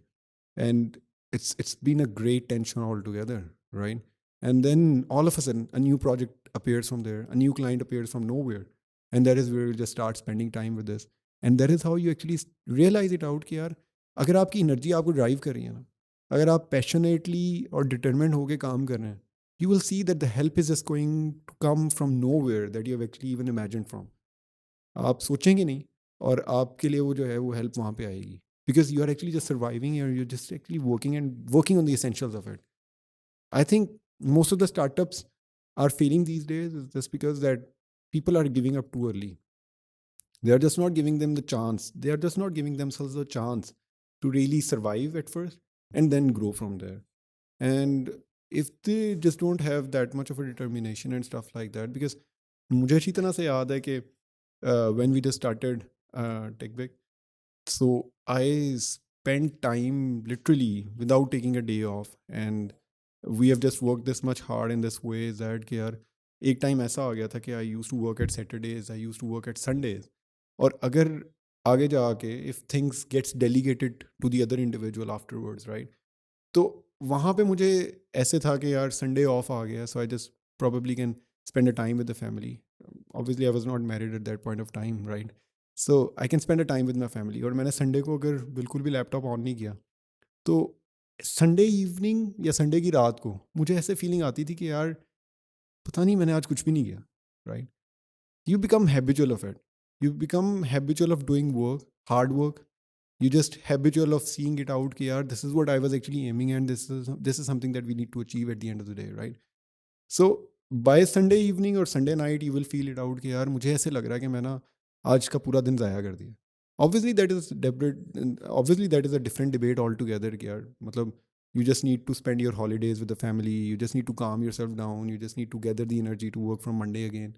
And it's been a great tension altogether, right? And then all of a sudden a new project appears from there, a new client appears from nowhere, and that is where you just start spending time with this. And that is how you actually realize it out कि यार अगर आपकी एनर्जी आपको ड्राइव कर रही है ना, अगर आप पैशनेटली और डिटरमिनेंट होकर काम कर रहे हैं, you will see that the help is just going to come from nowhere that you have actually even imagined from. आप सोचेंगे नहीं, और आपके लिए वो जो है वो हेल्प वहाँ पे आएगी, because you are actually just surviving, or you're just actually working on the essentials of it. I think most of the startups are failing these days is just because that people are giving up too early. They are just not giving them the chance. They are just not giving themselves a chance to really survive at first and then grow from there. And if they just don't have that much of a determination and stuff like that, because मुझे अच्छी तरह से याद है कि when we just started TechBeck, so I spent time literally without taking a day off, and we have just worked this much hard in this way that कि यार एक टाइम ऐसा आ गया था कि I used to work at Saturdays, I used to work at Sundays. और अगर आगे जाके if things gets delegated to the other individual afterwards, right? तो वहाँ पे मुझे ऐसे था कि यार संडे ऑफ आ गया, so I just probably can spend a time with the family. Obviously I was not married at that point of time, right? So I can spend a time with my family. और मैंने संडे को अगर बिल्कुल भी लैपटॉप ऑन नहीं किया, तो संडे इवनिंग या संडे की रात को मुझे ऐसे फीलिंग आती थी कि यार पता नहीं मैंने आज कुछ भी नहीं किया, right? You become habitual of it. You become habitual of doing work, hard work. You just habitual of seeing it out कि यार this is what I was actually aiming, and this is something that we need to achieve at the end of the day, right? So by Sunday evening or Sunday night you will feel it out कि यार मुझे ऐसे लग रहा है कि मैं ना आज का पूरा दिन ज़ाया कर दिया. Obviously that is a different debate altogether कि यार मतलब you just need to spend your holidays with the family, you just need to calm yourself down, you just need to gather the energy to work from Monday again.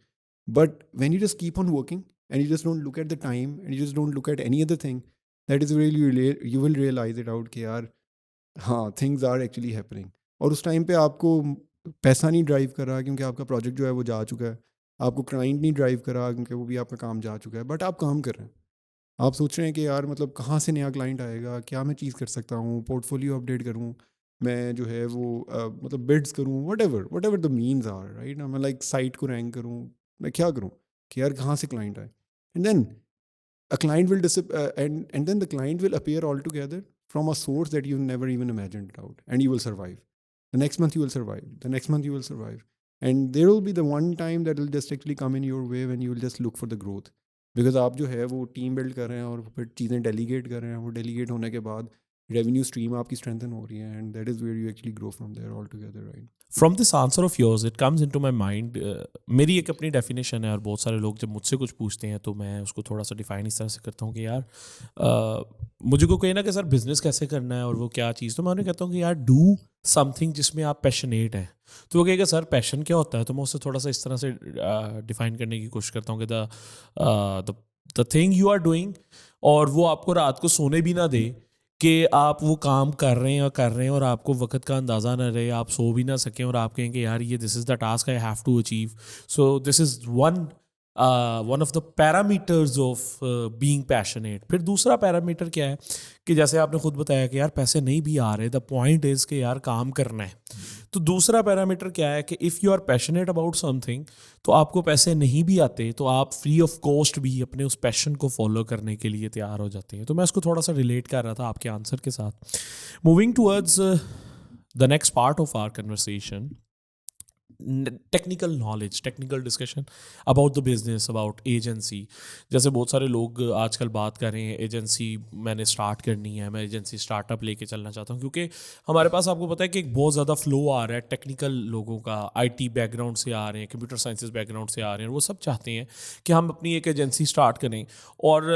But when you just keep on working and you just don't look at the time and you just don't look at any other thing, that is really you will realize it out कि यार हाँ things are actually happening. और उस टाइम पे आपको पैसा नहीं ड्राइव कर रहा क्योंकि आपका प्रोजेक्ट जो है वो जा चुका है, आपको क्लाइंट नहीं ड्राइव कर रहा क्योंकि वो भी आपका काम जा चुका है, बट आप काम कर रहे हैं. आप सोच रहे हैं कि यार मतलब कहाँ से नया क्लाइंट आएगा, क्या मैं चीज़ कर सकता हूँ, पोर्टफोलियो अपडेट करूँ, मैं जो है वो मतलब बिड्स करूँ, whatever the means are, right? मैं लाइक साइट को रैंक करूँ, मैं क्या करूँ कि यार कहाँ से क्लाइंट आए. And then a client will and then the client will appear altogether from a source that you never even imagined it out, and you will survive. The next month you will survive, the next month you will survive, and there will be the one time that will just actually come in your way when you will just look for the growth, because आप जो है वो टीम बिल्ड कर रहे हैं और फिर चीज़ें डेलीगेट कर रहे हैं, वो डेलीगेट होने के बाद रेवेन्यू स्ट्रीम आपकी स्ट्रेंथन हो रही है, and that is where you actually grow from there all together, right? From this answer of yours it comes into my mind, मेरी एक अपनी डेफिनेशन है, और बहुत सारे लोग जब मुझसे कुछ पूछते हैं तो मैं उसको थोड़ा सा डिफाइन इस तरह से करता हूँ कि यार मुझे को कहे ना कि सर बिजनेस कैसे करना है और वो क्या चीज़, तो मैं उन्हें कहता हूँ कि यार डू समथिंग जिसमें आप पैशनेट हैं. तो वो कहेगा सर पैशन क्या होता है, तो मैं उससे थोड़ा सा इस तरह से डिफाइन करने की कोशिश करता हूँ कि the thing you are doing, और वो आपको रात को सोने भी ना दे कि आप वो काम कर रहे हैं और आपको वक्त का अंदाज़ा ना रहे, आप सो भी ना सकें और आप कहेंगे यार ये this is the task I have to achieve. So this is one of the parameters of being passionate. फिर दूसरा पैरामीटर क्या है कि जैसे आपने खुद बताया कि यार पैसे नहीं भी आ रहे, द पॉइंट इज़ कि यार काम करना है. तो दूसरा पैरामीटर क्या है कि if you are passionate about something, तो आपको पैसे नहीं भी आते तो आप फ्री ऑफ कॉस्ट भी अपने उस पैशन को फॉलो करने के लिए तैयार हो जाते हैं. तो मैं इसको थोड़ा सा रिलेट कर रहा था आपके आंसर के साथ. Moving towards the next part of our conversation, technical knowledge, technical discussion about the business, about agency. जैसे बहुत सारे लोग आजकल बात कर रहे हैं एजेंसी मैंने स्टार्ट करनी है, मैं एजेंसी स्टार्टअप लेके चलना चाहता हूँ, क्योंकि हमारे पास आपको पता है कि एक बहुत ज़्यादा फ्लो आ रहा है टेक्निकल लोगों का, आईटी बैकग्राउंड से आ रहे हैं, कंप्यूटर साइंसेस बैकग्राउंड से आ रहे हैं, वो सब चाहते हैं कि हम अपनी एक एजेंसी स्टार्ट करें. और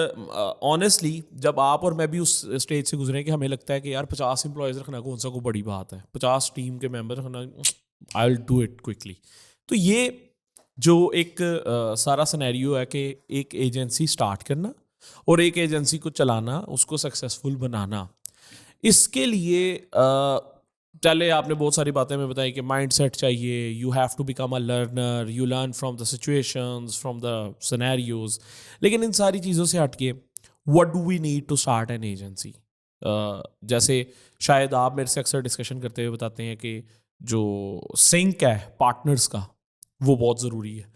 ऑनेस्टली जब आप और मैं भी उस स्टेज से गुजरे कि हमें लगता है कि यार 50 एम्प्लॉयज़ रखना कौन सा कोई बड़ी बात है, 50 टीम के मेंबर रखना, I will do it quickly. तो ये जो एक सारा सिनेरियो है कि एक एजेंसी स्टार्ट करना और एक एजेंसी को चलाना, उसको सक्सेसफुल बनाना, इसके लिए चले आपने बहुत सारी बातें में बताई कि माइंडसेट चाहिए, you have to become a learner, you learn from the situations, from the scenarios, लेकिन इन सारी चीज़ों से हटके what do we need to start an agency? जैसे शायद आप मेरे से अक्सर डिस्कशन करते हुए बताते हैं कि जो सिंक है पार्टनर्स का वो बहुत ज़रूरी है।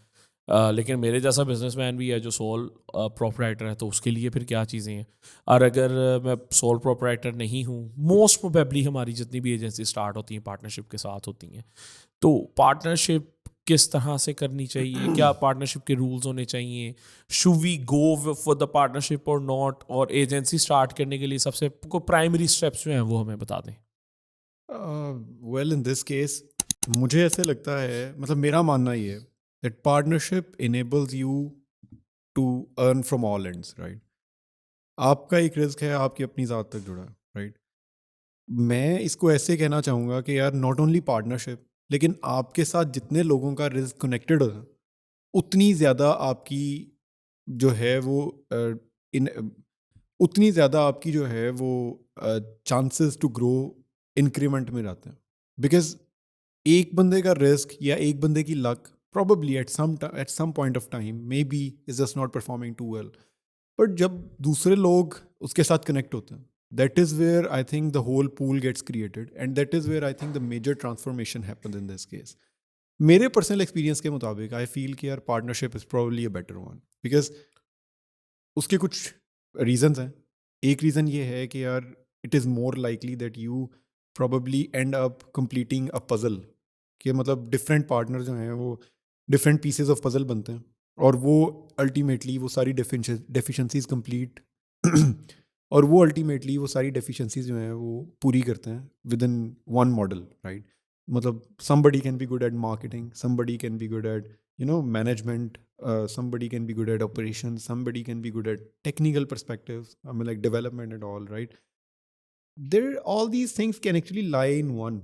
लेकिन मेरे जैसा बिजनेसमैन भी है जो सोल प्रोपराइटर है, तो उसके लिए फिर क्या चीज़ें हैं? और अगर मैं सोल प्रोपराइटर नहीं हूँ, मोस्ट प्रोबेबली हमारी जितनी भी एजेंसी स्टार्ट होती हैं पार्टनरशिप के साथ होती हैं, तो पार्टनरशिप किस तरह से करनी चाहिए? क्या पार्टनरशिप के रूल्स होने चाहिए? Should we go for the partnership और नॉट? और एजेंसी स्टार्ट करने के लिए सबसे प्राइमरी स्टेप्स जो हैं वो हमें बता दें। वेल इन दिस केस मुझे ऐसे लगता है, मतलब मेरा मानना ये है that partnership enables you to earn from all ends, right? आपका एक रिस्क है आपकी अपनी ज़ात तक जुड़ा, राइट? मैं इसको ऐसे कहना चाहूँगा कि यार नॉट ओनली पार्टनरशिप, लेकिन आपके साथ जितने लोगों का रिस्क कनेक्टेड हो, उतनी ज़्यादा आपकी जो है वो इन उतनी ज़्यादा आपकी जो है वो चांसेस टू ग्रो इंक्रीमेंट में जाते हैं। बिकॉज एक बंदे का रिस्क या एक बंदे की luck probably at some point of time maybe is just not performing too well, but जब दूसरे लोग उसके साथ कनेक्ट होते हैं, that is where I think the whole pool gets created and that is where I think the major transformation happens in this case. मेरे पर्सनल एक्सपीरियंस के मुताबिक आई फील कि यार partnership is probably a better one, because उसके कुछ रीजंस हैं। एक रीज़न ये है कि यार it is more likely that you probably end up completing a puzzle, कि मतलब डिफरेंट पार्टनर जो हैं वो डिफरेंट पीसेस ऑफ पजल बनते हैं और वो अल्टीमेटली वो सारी डेफिशिएंसीज कंप्लीट और वो अल्टीमेटली वो सारी डेफिशिएंसीज जो हैं वो पूरी करते हैं with in one model, right? मतलब somebody can be good at marketing, somebody can be good at management, somebody can be good at operations, somebody can be good at technical perspectives, I mean like development and all, right? There all these things can actually lie in one,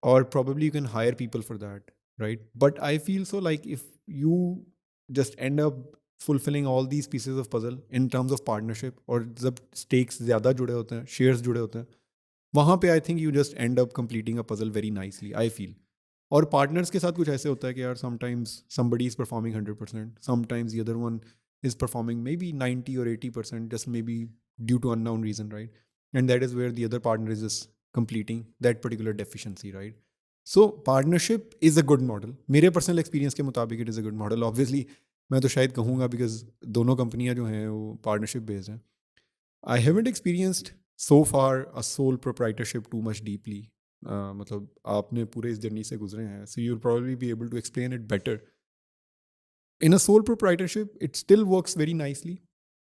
or probably you can hire people for that, right? But I feel so like if you just end up fulfilling all these pieces of puzzle in terms of partnership, or जब stakes ज़्यादा जुड़े होते हैं, shares जुड़े होते हैं, वहाँ पे I think you just end up completing a puzzle very nicely, I feel. और partners के साथ कुछ ऐसे होता है कि यार sometimes somebody is performing 100%, sometimes the other one is performing maybe 90 or 80%, just maybe due to unknown reason, right? And that is where the other partner is just completing that particular deficiency, right? So partnership is a good model. मेरे पर्सनल एक्सपीरियंस के मुताबिक it is a good model. Obviously मैं तो शायद कहूँगा बिकॉज दोनों कंपनियाँ जो हैं वो पार्टनरशिप बेस्ड हैं। I haven't experienced so far a sole proprietorship too much deeply. मतलब आपने पूरे इस जर्नी से गुजरे हैं, so you will probably be able to explain it better. In a sole proprietorship it still works very nicely.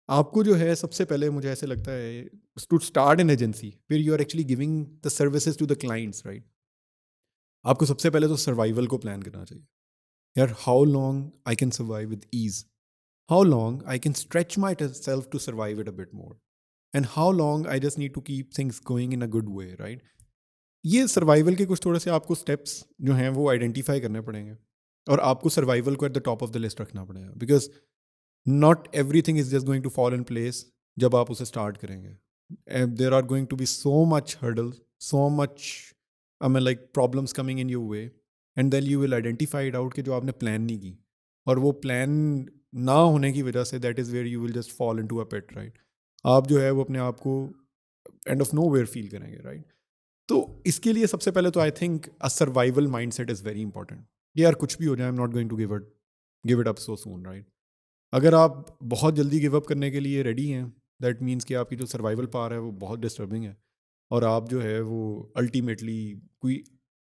आपको जो है सबसे पहले मुझे ऐसे लगता है to start an agency where you are actually giving the services to the clients, right? आपको सबसे पहले तो सर्वाइवल को प्लान करना चाहिए। यार how long I can survive with ease, how long I can stretch my self to survive it a bit more, and how long I just need to keep things going in a good way, right? ये सर्वाइवल के कुछ थोड़े से आपको स्टेप्स जो हैं वो आइडेंटिफाई करने पड़ेंगे और आपको सर्वाइवल को at the top of the list रखना पड़ेगा, because not every thing is just going to fall in place जब आप उसे स्टार्ट करेंगे। There are going to be so much hurdles, so much I mean like problems coming in your way, and then you will identify it out कि जो आपने प्लान नहीं की, और वो प्लान ना होने की वजह से that is where you will just fall in to a pit, right? आप जो है वो अपने आप को end of no where feel करेंगे, राइट? तो इसके लिए सबसे पहले तो I think a survival mind set is very important. यार कुछ भी हो जाए, I am not going to give it up so soon, right? अगर आप बहुत जल्दी गिव अप करने के लिए रेडी हैं, दैट मीन्स कि आपकी जो सर्वाइवल पावर है वो बहुत डिस्टर्बिंग है, और आप जो है वो अल्टीमेटली कोई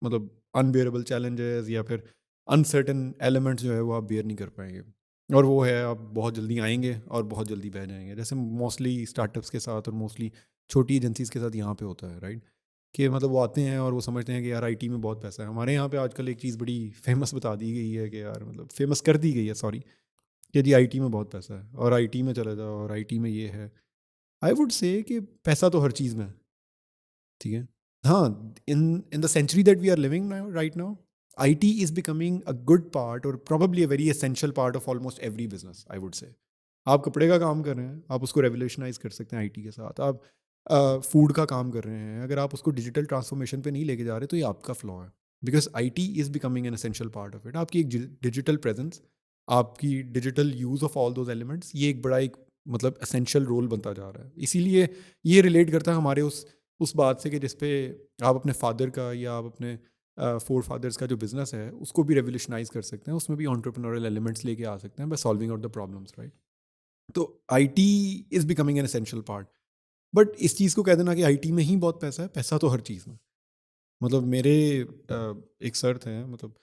मतलब अनबियरेबल चैलेंजेस या फिर अनसर्टन एलिमेंट्स जो है वो आप बियर नहीं कर पाएंगे, और वो है आप बहुत जल्दी आएंगे और बहुत जल्दी बह जाएंगे, जैसे मोस्टली स्टार्टअप्स के साथ और मोस्टली छोटी एजेंसीज के साथ यहाँ पे होता है, राइट? कि मतलब वो आते हैं और वो समझते हैं कि यार आईटी में बहुत पैसा है। हमारे यहाँ पे आजकल एक चीज़ बड़ी फेमस बता दी गई है कि यार मतलब फेमस कर दी गई है, सॉरी, कि जी आईटी में बहुत पैसा है और आईटी में चले जाओ और आईटी में ये है। आई वुड से कि पैसा तो हर चीज़ में है, ठीक है? हाँ, in in the century that we are living now right now, IT is becoming a good part और probably a very essential part of almost every business, I would say. आप कपड़े का काम कर रहे हैं, आप उसको रेवोल्यूशनाइज कर सकते हैं आईटी के साथ। आप फूड का काम कर रहे हैं, अगर आप उसको डिजिटल ट्रांसफॉर्मेशन पे नहीं लेके जा रहे तो ये आपका फ्लॉ है, because IT is becoming an essential part of it. आपकी एक डिजिटल प्रेजेंस, आपकी digital use of all those elements, ये एक बड़ा एक मतलब एसेंशियल रोल बनता जा रहा है। इसीलिए ये रिलेट करता है हमारे उस बात से कि जिस पे आप अपने फादर का या आप अपने फोर फादर्स का जो बिजनेस है उसको भी रेवोल्यूशनाइज कर सकते हैं, उसमें भी एंटरप्रेन्योरियल एलिमेंट्स लेके आ सकते हैं by solving out the problems, right. तो IT is becoming an essential part. But इस चीज़ को कह देना कि आईटी में ही बहुत पैसा है, पैसा तो हर चीज़ में। मतलब मेरे एक सर थे, मतलब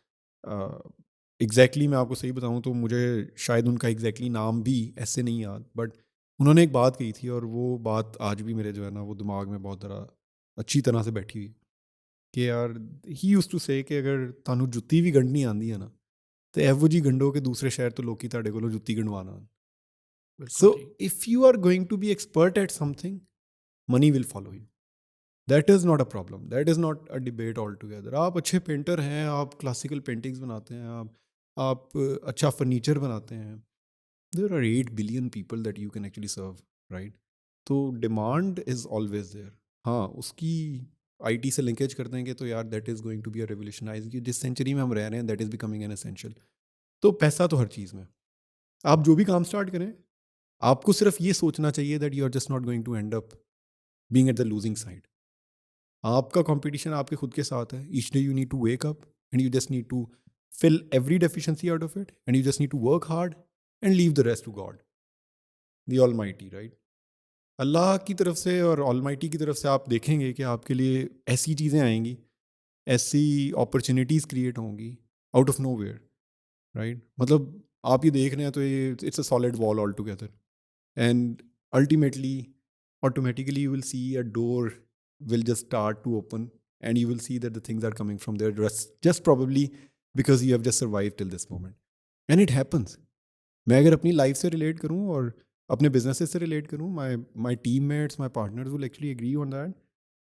एग्जैक्टली मैं आपको सही बताऊं तो मुझे शायद उनका एग्जैक्टली नाम भी ऐसे नहीं याद, बट उन्होंने एक बात कही थी और वो बात आज भी मेरे जो है ना वो दिमाग में बहुत ज़रा अच्छी तरह से बैठी हुई कि यार, ही यूज टू से कि अगर ਤੁਹਾਨੂੰ ਜੁੱਤੀ ਵੀ ਗੰਢਣੀ ਆਉਂਦੀ ਹੈ ਨਾ ਤੇ ਇਹੋ ਜੀ ਗੰਢੋ ਕਿ ਦੂਸਰੇ ਸ਼ਹਿਰ ਤੋਂ ਲੋਕੀ ਤੁਹਾਡੇ ਕੋਲੋਂ ਜੁੱਤੀ ਗੰਢਵਾਉਣ ਆਉਣ। बिल्कुल So ठीक। if you are going to be expert at something, money will follow you. That is not a problem. That is not a debate altogether. आप अच्छे पेंटर हैं, आप क्लासिकल पेंटिंग्स बनाते हैं, आप अच्छा फर्नीचर बनाते हैं, there are 8 billion people that you can actually serve, right? तो डिमांड इज ऑलवेज देयर। हाँ, उसकी आईटी से लिंकेज करते हैं कि तो यार that is going to be a revolutionize, कि जिस सेंचुरी में हम रह रहे हैं that is becoming an essential. तो पैसा तो हर चीज़ में। आप जो भी काम स्टार्ट करें, आपको सिर्फ ये सोचना चाहिए that you are just not going to end up being at the losing side. आपका कंपटीशन आपके खुद के साथ है। Each day you need to wake up and you just need to fill every deficiency out of it, and you just need to work hard and leave the rest to God, the Almighty, right? अल्लाह की तरफ से और ऑलमाइटी की तरफ से आप देखेंगे कि आपके लिए ऐसी चीज़ें आएंगी, ऐसी अपॉर्चुनिटीज़ क्रिएट होंगी out of no where, right. मतलब आप ये देख रहे हैं तो ये it's a solid wall all together, and ultimately automatically you will see a door will just start to open, and you will see that the things are coming from there, just probably because you have just survived till this moment, and it happens. मैं अगर अपनी लाइफ से रिलेट करूँ और अपने बिजनेसेस से रिलेट करूँ, my team mates, my partners will actually agree on that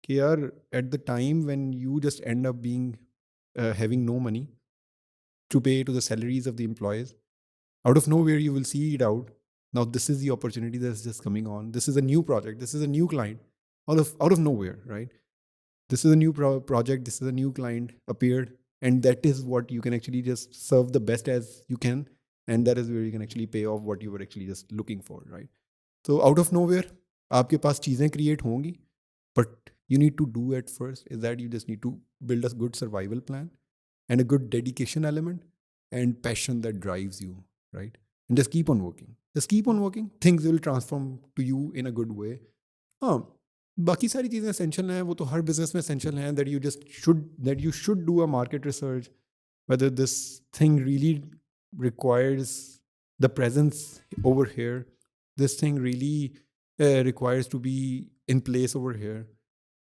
कि यार, at the time when you just end up being having no money to pay to the salaries of the employees, out of nowhere you will see it out. Now this is the opportunity that's just coming on. This is a new project, this is a new client, out of nowhere, right? This is a new project, this is a new client appeared, and that is what you can actually just serve the best as you can, and that is where you can actually pay off what you were actually just looking for, right? So out of nowhere आपके पास चीज़ें create होंगी, but you need to do at first is that you just need to build a good survival plan and a good dedication element and passion that drives you, right? And just keep on working. Just keep on working. Things will transform to you in a good way. हाँ, बाकी सारी चीज़ें एसेंशियल हैं, वो तो हर बिजनेस में एसेंशियल हैं, that you should do a market research whether this thing really requires the presence over here, this thing really requires to be in place over here,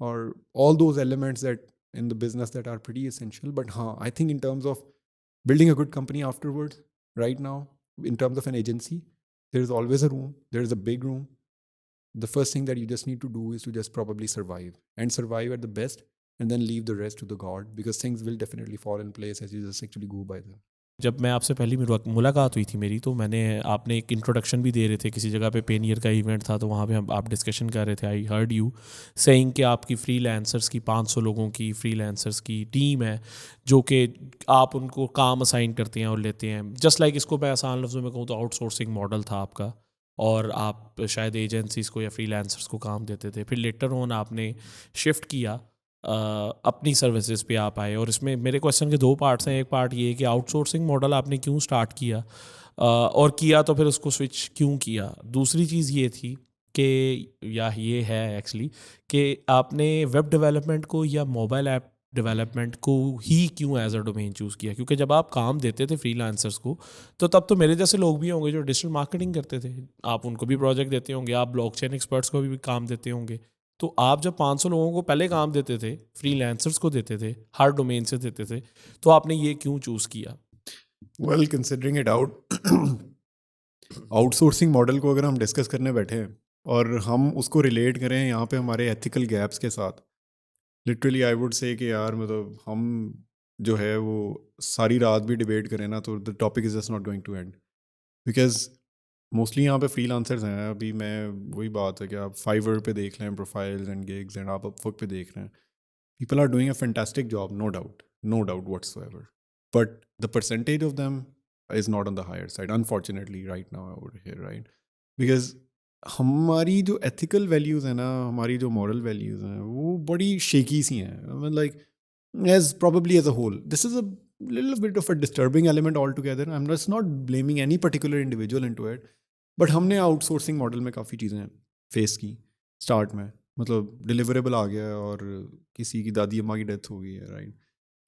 or all those elements that in the business that are pretty essential. But I think in terms of building a good company afterwards, right now, in terms of an agency, there is always a room, there is a big room. The first thing that you just need to do is to just probably survive at the best, and then leave the rest to the God, because things will definitely fall in place as you just actually go by them. जब मैं आपसे पहली मुलाकात हुई थी मेरी, तो मैंने आपने एक इंट्रोडक्शन भी दे रहे थे किसी जगह पे, पेनियर का इवेंट था, तो वहाँ पे आप डिस्कशन कर रहे थे। आई हर्ड यू सेइंग कि आपकी फ्रीलांसर्स की 500 लोगों की फ्रीलांसर्स की टीम है, जो कि आप उनको काम असाइन करते हैं और लेते हैं। जस्ट लाइक इसको मैं आसान लफ्ज़ों में कहूँ तो आउटसोर्सिंग मॉडल था आपका, और आप शायद एजेंसीज़ को या फ्रीलांसर्स को काम देते थे। फिर लेटर ऑन आपने शिफ्ट किया, अपनी सर्विसेज पे आप आए। और इसमें मेरे क्वेश्चन के दो पार्ट्स हैं। एक पार्ट ये है कि आउटसोर्सिंग मॉडल आपने क्यों स्टार्ट किया, और किया तो फिर उसको स्विच क्यों किया। दूसरी चीज़ ये थी कि, या ये है एक्चुअली, कि आपने वेब डेवलपमेंट को या मोबाइल ऐप डेवलपमेंट को ही क्यों एज अ डोमेन चूज़ किया। क्योंकि जब आप काम देते थे फ्रीलांसर्स को, तो तब तो मेरे जैसे लोग भी होंगे जो डिजिटल मार्केटिंग करते थे, आप उनको भी प्रोजेक्ट देते होंगे, आप ब्लॉकचेन एक्सपर्ट्स को भी काम देते होंगे। तो आप जब 500 लोगों को पहले काम देते थे, फ्रीलांसर्स को देते थे, हर डोमेन से देते थे, तो आपने ये क्यों चूज़ किया? Well, considering it out, outsourcing model को अगर हम डिस्कस करने बैठे हैं और हम उसको रिलेट करें यहाँ पे हमारे एथिकल गैप्स के साथ, लिटरली आई वुड से कि यार, मतलब हम जो है वो सारी रात भी डिबेट करें ना, तो the topic is just not going to end, because mostly यहाँ पे फ्रीलांसर्स हैं. अभी मैं वही बात है कि आप फाइवर पे देख लें प्रोफाइल्स एंड गिग्स एंड आप अपवर्क पे देख रहे हैं. People are doing a fantastic job, no doubt whatsoever. But the percentage of them is not on the higher side, unfortunately, right now over here, right? Because हमारी जो ethical values है ना, हमारी जो moral values हैं, वो बड़ी shaky सी हैं. I mean, like, as probably as a whole, this is a little bit of a disturbing element altogether. I'm just not blaming any particular individual into it. But हमने outsourcing model में काफ़ी चीज़ें face की start में. मतलब डिलीवरेबल आ गया और किसी की दादी अम्मा की डेथ हो गई है, राइट.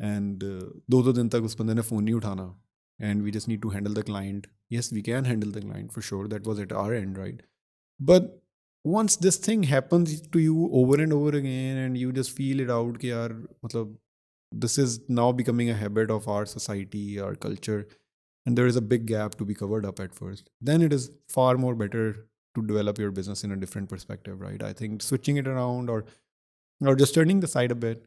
एंड 2 दिन तक उस बंदे ने फ़ोन नहीं उठाना, and we just need to handle the client. Yes, we can handle the client for sure, that was at our end, right. But once this thing happens to you over and over again and you just feel it out कि यार मतलब this is now becoming a habit of our society, our culture, and there is a big gap to be covered up at first, then it is far more better to develop your business in a different perspective, right? I think switching it around or just turning the side a bit,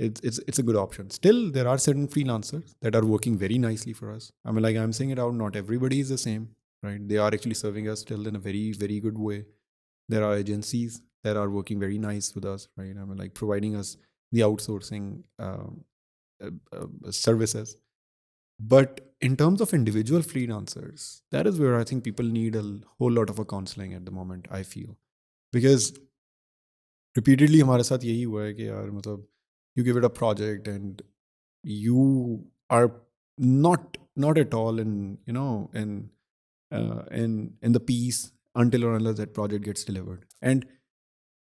it's a good option. Still, there are certain freelancers that are working very nicely for us. I mean, like I'm saying it out, not everybody is the same, right? They are actually serving us still in a very, very good way. There are agencies that are working very nice with us, right? I mean, like providing us the outsourcing services. But in terms of individual freelancers, that is where I think people need a whole lot of a counseling at the moment, I feel. Because repeatedly हमारे साथ यही हुआ है कि यार मतलब you give it a project and you are not at all in, you know, in the peace until or unless that project gets delivered. And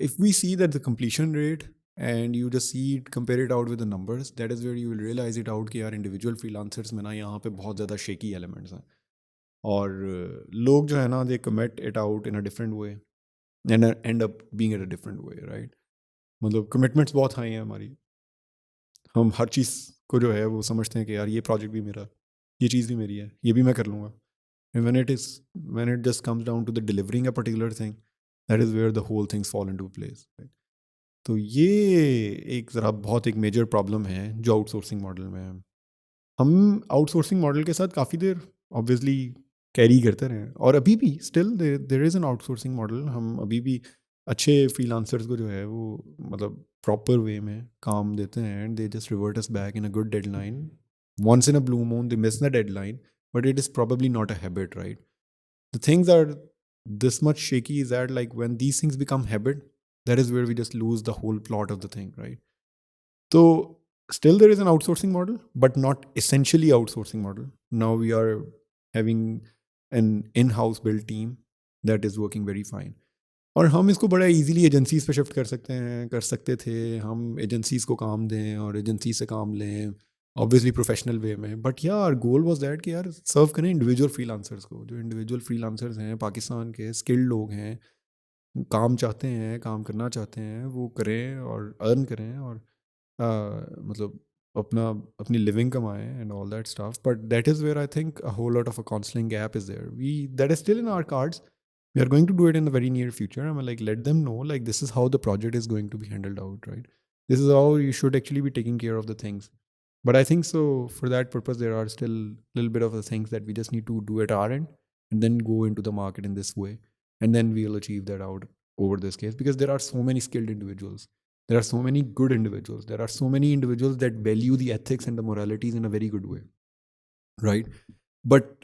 if we see that the completion rate and you just see it, compare it out with the numbers, that is where you will realize it out कि यार individual freelancers में ना यहाँ पे बहुत ज़्यादा shaky elements हैं. और लोग जो है ना, they commit it out in a different way and end up being in a different way, right? मतलब कमिटमेंट्स बहुत हाई हैं हमारी. हम हर चीज़ को जो है वो समझते हैं कि यार ये प्रोजेक्ट भी मेरा, ये चीज़ भी मेरी है, ये भी मैं कर लूँगा. And when it just comes down to the delivering a particular thing, that is where the whole things fall into place, right? तो ये एक ज़रा बहुत एक मेजर प्रॉब्लम है जो आउटसोर्सिंग मॉडल में है. हम आउटसोर्सिंग मॉडल के साथ काफ़ी देर ऑब्वियसली कैरी करते रहे, और अभी भी still there is an outsourcing model. हम अभी भी अच्छे फ्रीलांसर्स को जो है वो मतलब प्रॉपर वे में काम देते हैं, and they just revert us back in a good deadline. Once in a blue moon they miss the deadline, but it is probably not a habit, right? The things are this much shaky is that, like, when these things become habit, that is where we just lose the whole plot of the thing, right? So still there is an outsourcing model, but not essentially outsourcing model. Now we are having an in-house built team that is working very fine. और हम इसको बड़ा इजीली एजेंसीज पे शिफ्ट कर सकते थे. हम एजेंसीज को काम दें और एजेंसी से काम लें, ऑब्वियसली प्रोफेशनल वे में. बट यार गोल वाज दैट कि यार सर्व करें इंडिविजुअल फ्रीलांसर्स को. जो इंडिविजुअल फ्रीलांसर्स हैं पाकिस्तान के, स्किल्ड लोग हैं, काम चाहते हैं, काम करना चाहते हैं, वो करें और अर्न करें और मतलब अपनी लिविंग कमाएं and all that stuff. But that is where I think a whole lot of a counselling gap is there. That is still in our cards. We are going to do it in the very near future. I'm like, let them know, like, this is how the project is going to be handled out, right? This is how you should actually be taking care of the things. But I think so for that purpose, there are still a little bit of the things that we just need to do at our end and then go into the market in this way. And then we'll achieve that out over this case, because there are so many skilled individuals. There are so many good individuals. There are so many individuals that value the ethics and the moralities in a very good way, right? But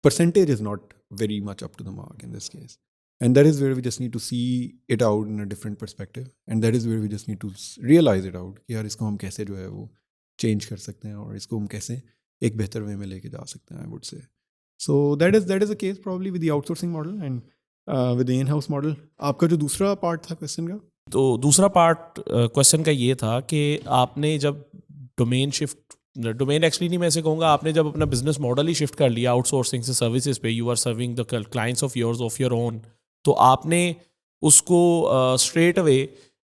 percentage is not very much up to the mark in this case. And that is where we just need to see it out in a different perspective. And that is where we just need to realize it out कि यार इसको हम कैसे जो है वो चेंज कर सकते हैं और इसको हम कैसे एक बेहतर वे में लेके जा सकते हैं, I would say. So that is the case probably with the outsourcing model and with the in-house model. आपका जो दूसरा पार्ट था क्वेश्चन का, तो दूसरा पार्ट क्वेश्चन का ये था कि आपने जब डोमेन एक्चुअली नहीं, मैं ऐसे कहूँगा, आपने जब अपना बिजनेस मॉडल ही शिफ्ट कर लिया आउटसोर्सिंग से सर्विसेज पे, you are serving the clients of yours of your own, तो आपने उसको स्ट्रेट अवे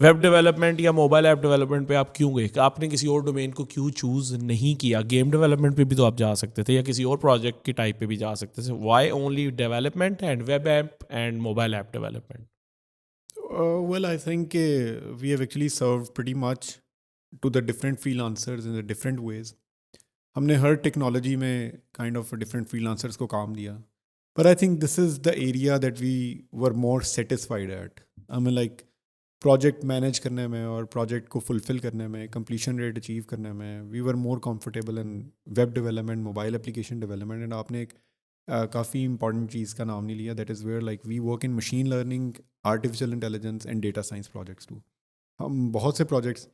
वेब डेवलपमेंट या मोबाइल ऐप डेवलपमेंट पे आप क्यों गए? आपने किसी और डोमेन को क्यों चूज़ नहीं किया? गेम डेवलपमेंट पे भी तो आप जा सकते थे या किसी और प्रोजेक्ट की टाइप पे भी जा सकते थे. Why only development and web app and mobile app development? well, I think we have actually served pretty much to the different freelancers in the different ways. हमने हर टेक्नोलॉजी में काइंड ऑफ डिफरेंट फ्रीलांसर्स को काम दिया. But I think this is the area that we were more satisfied at. I mean, like project manage करने में और project को fulfill करने में, completion rate achieve करने में, we were more comfortable in web development, mobile application development. And आपने एक काफ़ी important चीज़ का नाम नहीं लिया, that is where like we work in machine learning, artificial intelligence and data science projects too. हम बहुत से projects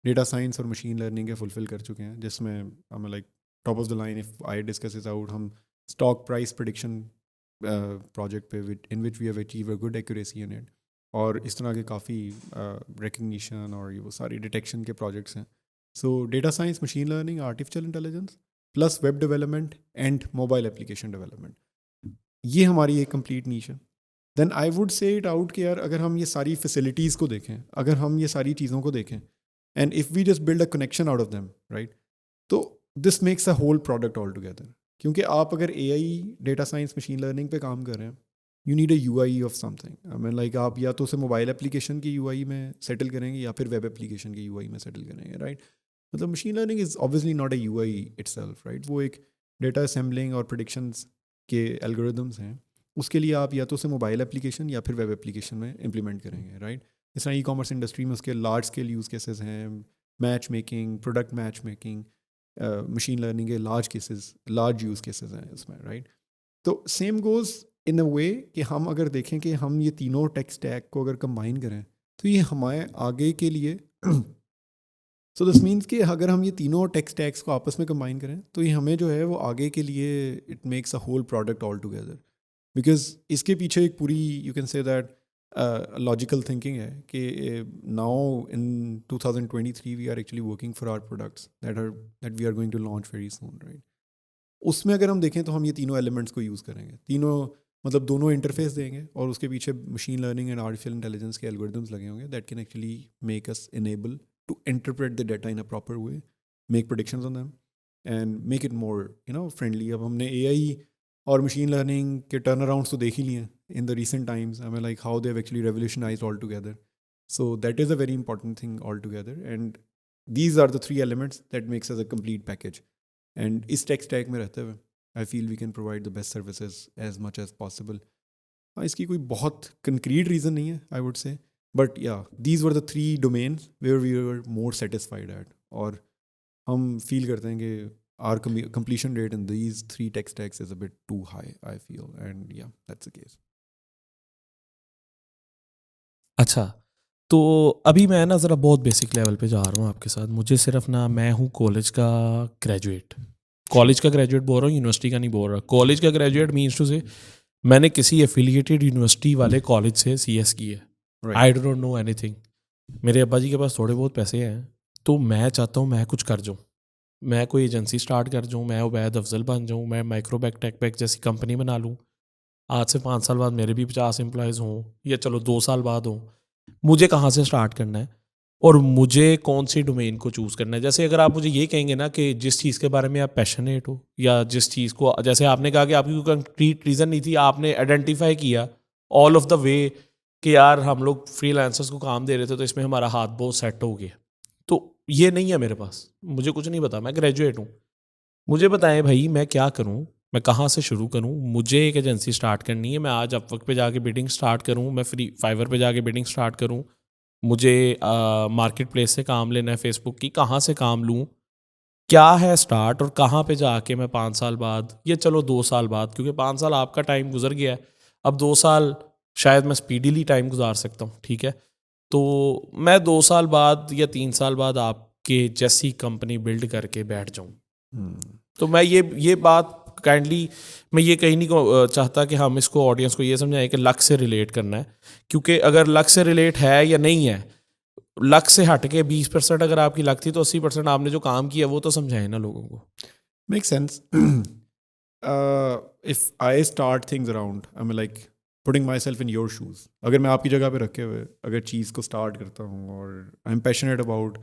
data science और machine learning के fulfill कर चुके हैं, जिसमें हमें like top of the line if I discuss this out, हम stock price prediction project पे in which we have achieved a good accuracy in it. और इस तरह के काफ़ी रिकग्निशन और ये वो सारी डिटेक्शन के प्रोजेक्ट्स हैं. So data science, machine learning, artificial intelligence plus web development and mobile application development, ये हमारी एक कंप्लीट नीश है. Then I would say it out कि यार अगर हम ये सारी फैसिलिटीज़ को देखें, अगर हम ये सारी चीज़ों को देखें and if we just build a connection out of them, right, तो this makes a whole product all together. क्योंकि आप अगर AI, data science, machine learning पे काम कर रहे हैं, you need a UI of something. I mean like आप या तो उसे मोबाइल एप्लीकेशन की UI में सेटल करेंगे या फिर वेब एप्लीकेशन की UI में सेटल करेंगे, राइट. मतलब machine learning is obviously not a UI itself, right. वो एक डेटा असेंबलिंग और प्रेडिक्शंस के एल्गोरिदम्स हैं. उसके लिए आप या तो उसे मोबाइल एप्लीकेशन या फिर वेब एप्लीकेशन में इम्प्लीमेंट करेंगे, राइट. इस तरह ई-कॉमर्स इंडस्ट्री में उसके लार्ज स्केल यूज़ केसेस हैं, matchmaking, product matchmaking, machine learning के large cases, large use cases हैं इसमें, राइट. तो same goes in a way कि हम अगर देखें कि हम ये तीनों टेक स्टैक को अगर कंबाइन करें तो ये हमारे आगे के लिए सो दिस मीन्स कि अगर हम ये तीनों टेक स्टैक्स को आपस में कंबाइन करें तो ये हमें जो है वो आगे के लिए it makes a whole product all together. Because इसके पीछे एक पूरी you can say that logical thinking है कि now in 2023 we are actually working for our products that we are going to launch very soon, right. उसमें अगर हम देखें तो हम ये तीनों एलिमेंट्स को यूज़ करेंगे, तीनों मतलब दोनों इंटरफेस देंगे और उसके पीछे machine learning and artificial intelligence के एल्गोरिदम्स लगे होंगे that can actually make us enable to interpret the data in a proper way, make predictions on them and make it more friendly. अब हमने AI और मशीन लर्निंग के टर्न अराउंड्स तो देख ही लिए in the recent times. I mean like how they have actually revolutionised all together. So that is a very important thing all together and these are the 3 elements that makes us a complete package. And इस टेक स्टैक में रहते हुए I feel we can provide the best services as much as possible. हाँ, इसकी कोई बहुत कंक्रीट रीज़न नहीं है आई वुड से, बट या these were the 3 domains where we were more satisfied at. और हम फील करते हैं कि our completion rate in these 3 tech stacks is a bit too high, I feel, and yeah, that's the case. अच्छा, तो अभी मैं ना ज़रा बहुत बेसिक लेवल पे जा रहा हूँ आपके साथ. मुझे सिर्फ ना, मैं हूँ कॉलेज का ग्रेजुएट. कॉलेज का ग्रेजुएट बोल रहा हूँ, यूनिवर्सिटी का नहीं बोल रहा. कॉलेज का ग्रेजुएट मीन्स टू से मैंने किसी एफिलिएटेड यूनिवर्सिटी वाले कॉलेज से CS की है. I don't know anything. मेरे अब्बा जी के पास थोड़े बहुत पैसे हैं, तो मैं चाहता हूँ मैं कुछ कर जाऊँ, मैं कोई एजेंसी स्टार्ट कर जाऊँ, मैं उबैद अफजल बन जाऊँ, मैं माइक्रोबैक टेकबैक जैसी कंपनी बना लूँ. आज से 5 साल बाद मेरे भी 50 एम्प्लॉयज़ हों, या चलो 2 साल बाद हों. मुझे कहाँ से स्टार्ट करना है और मुझे कौन सी डोमेन को चूज़ करना है. जैसे अगर आप मुझे ये कहेंगे ना कि जिस चीज़ के बारे में आप पैशनेट हो, या जिस चीज़ को, जैसे आपने कहा कि आपकी कोई कंक्रीट रीज़न नहीं थी, आपने आइडेंटिफाई किया ऑल ऑफ द वे कि यार हम लोग फ्रीलांसर्स को काम दे रहे थे तो इसमें हमारा हाथ बहुत सेट हो गया. तो ये नहीं है मेरे पास, मुझे कुछ नहीं पता, मैं ग्रेजुएट हूँ. मुझे बताएं भाई मैं क्या करूँ, मैं कहाँ से शुरू करूँ. मुझे एक एजेंसी स्टार्ट करनी है, मैं आज अपवर्क पे जाके बिडिंग स्टार्ट करूँ, मैं फ्री फाइवर पे जाके बिडिंग स्टार्ट करूँ, मुझे मार्केट प्लेस से काम लेना है, फेसबुक की, कहाँ से काम लूँ, क्या है स्टार्ट, और कहाँ पे जाके मैं 5 साल बाद, या चलो 2 साल बाद, क्योंकि 5 साल आपका टाइम गुजर गया है, अब 2 साल शायद मैं स्पीडीली टाइम गुजार सकता हूँ, ठीक है. तो मैं 2 साल बाद या 3 साल बाद आपके जैसी कंपनी बिल्ड करके बैठ जाऊँ. तो मैं ये बात काइंडली, मैं ये कहीं नहीं चाहता कि हम इसको ऑडियंस को ये समझाएं कि लक से रिलेट करना है, क्योंकि अगर लक से रिलेट है या नहीं है, लक से हट के 20% अगर आपकी लक थी तो 80% आपने जो काम किया वो तो समझाए ना लोगों को. Makes sense. If I start things around, I mean like putting myself in your shoes. अगर मैं आपकी जगह पे रखे हुए अगर चीज़ को स्टार्ट करता हूँ और आई एम पैशनेट अबाउट,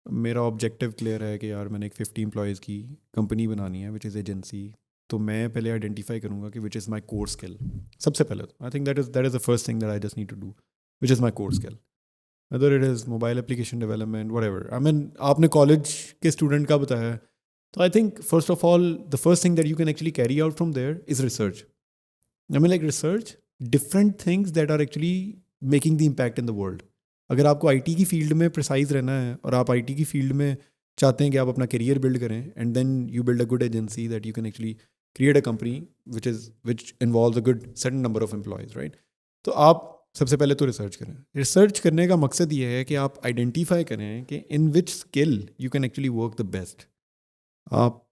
मेरा ऑब्जेक्टिव क्लियर है कि यार मैंने एक 50 एम्प्लॉयज़ की कंपनी बनानी है विच इज़ एजेंसी, तो मैं पहले आइडेंटिफाई करूँगा कि which is my core skill. सबसे पहले I think that is the first thing that I just need to do, which is my core skill, whether it is mobile application development, whatever. I mean, आपने कॉलेज के स्टूडेंट का बताया है, तो I think first of all the first thing that you can actually carry out from there is research. I mean, like research different things that are actually making the impact in the world. अगर आपको IT की फील्ड में प्रिसाइज रहना है और आप IT की फील्ड में चाहते हैं कि आप अपना करियर बिल्ड करें, and then you build a good agency that you can actually create a company which involves a good certain number of employees, right? तो आप सबसे पहले तो रिसर्च करें. रिसर्च करने का मकसद ये है कि आप आइडेंटिफाई करें कि in which skill you can actually work the best. आप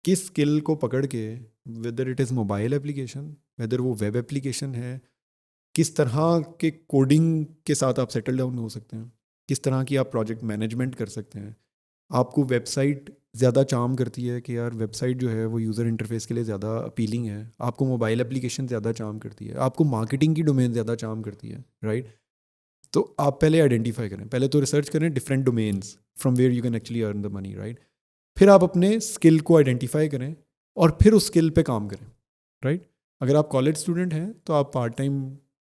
किस स्किल को पकड़ के, whether it is mobile application, whether वो वेब एप्लीकेशन है, किस तरह के कोडिंग के साथ आप सेटल डाउन हो सकते हैं, किस तरह की आप प्रोजेक्ट मैनेजमेंट कर सकते हैं. आपको वेबसाइट ज़्यादा चार्म करती है कि यार वेबसाइट जो है वो यूज़र इंटरफेस के लिए ज़्यादा अपीलिंग है. आपको मोबाइल एप्लीकेशन ज़्यादा चार्म करती है. आपको मार्केटिंग की डोमेन ज़्यादा चार्म करती है, राइट? तो आप पहले आइडेंटिफाई करें, पहले तो रिसर्च करें different domains from where you can actually earn the money, right? फिर आप अपने स्किल को आइडेंटिफाई करें और फिर उस स्किल पे काम करें, राइट? अगर आप कॉलेज स्टूडेंट हैं तो आप पार्ट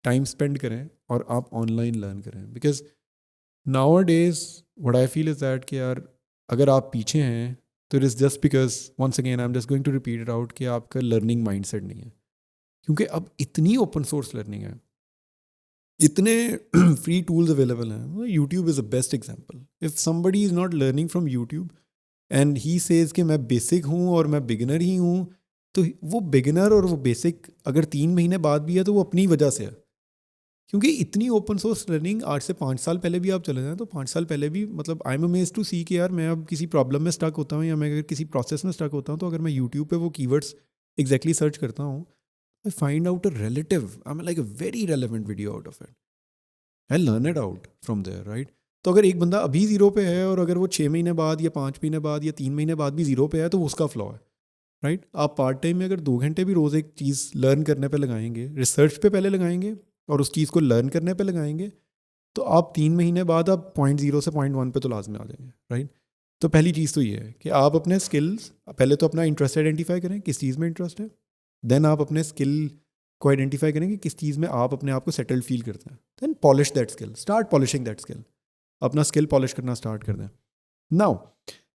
टाइम स्पेंड करें और आप ऑनलाइन लर्न करें. Because nowadays what I feel is that कि यार अगर आप पीछे हैं तो it is just because once again I am just going to repeat it out कि आपका लर्निंग माइंडसेट नहीं है. क्योंकि अब इतनी ओपन सोर्स लर्निंग है, इतने फ्री टूल्स अवेलेबल हैं. YouTube is a best example. If somebody is not learning from YouTube and he says कि मैं बेसिक हूँ और मैं बिगिनर ही हूँ, तो वो बिगिनर और वो बेसिक अगर 3 महीने बाद भी है तो वो अपनी वजह से है. क्योंकि इतनी ओपन सोर्स लर्निंग आज से 5 साल पहले भी आप चले जाएं तो 5 साल पहले भी, मतलब आई एम अमेज्ड टू सी कि यार मैं अब किसी प्रॉब्लम में स्टक होता हूँ या मैं अगर किसी प्रोसेस में स्टक होता हूँ, तो अगर मैं यूट्यूब पे वो कीवर्ड्स एग्जैक्टली सर्च करता हूँ, I find out a relative, I am like a very relevant video out of it. I learn it out from there, right? तो अगर एक बंदा अभी ज़ीरो पे है और अगर वो 6 महीने बाद या 5 महीने बाद या 3 महीने बाद भी ज़ीरो पे है तो वो उसका फ्लॉ है, राइट? आप पार्ट टाइम में अगर 2 घंटे भी रोज़ एक चीज़ लर्न करने पे लगाएंगे, रिसर्च पे पहले लगाएंगे और उस चीज़ को लर्न करने पे लगाएंगे, तो आप 3 महीने बाद आप 0.0 से 0.1 पे तो लाजमी आ जाएंगे, राइट? तो पहली चीज़ तो ये है कि आप अपने स्किल्स, पहले तो अपना इंटरेस्ट आइडेंटिफाई करें किस चीज़ में इंटरेस्ट है. देन आप अपने स्किल को आइडेंटिफाई करें कि किस चीज़ में आप अपने आप को सेटल्ड फील करते हैं. Then polish that skill, start polishing that skill. अपना स्किल पॉलिश करना स्टार्ट कर दें. Now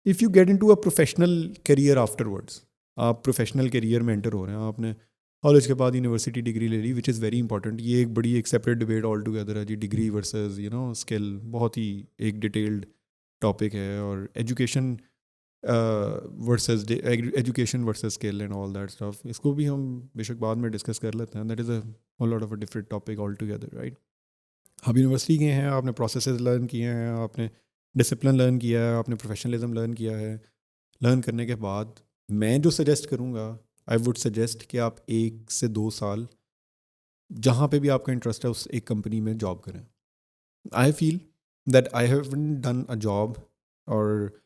if you get into a professional career afterwards, आप प्रोफेशनल करियर में एंटर हो रहे हैं, आपने कॉलेज के बाद यूनिवर्सिटी डिग्री ले ली, विच इज़ वेरी इंपॉर्टेंट. ये एक बड़ी एक सेपरेट डिबेट ऑल टुगेदर है जी, डिग्री वर्सेस स्किल. बहुत ही एक डिटेल्ड टॉपिक है. और education versus skill and all that stuff, इसको भी हम बेशक बाद में डिस्कस कर लेते हैं. That is a whole lot of a different topic all together, right? आप यूनिवर्सिटी गए हैं, आपने प्रोसेसेस लर्न किए हैं, आपने डिसिप्लिन लर्न किया है, आपने प्रोफेशनलिज्म लर्न किया है. लर्न करने के बाद मैं जो सजेस्ट करूँगा, आई वुड सजेस्ट कि आप 1 से 2 साल जहाँ पे भी आपका इंटरेस्ट है उस एक कंपनी में जॉब करें. I feel that I have done a job, और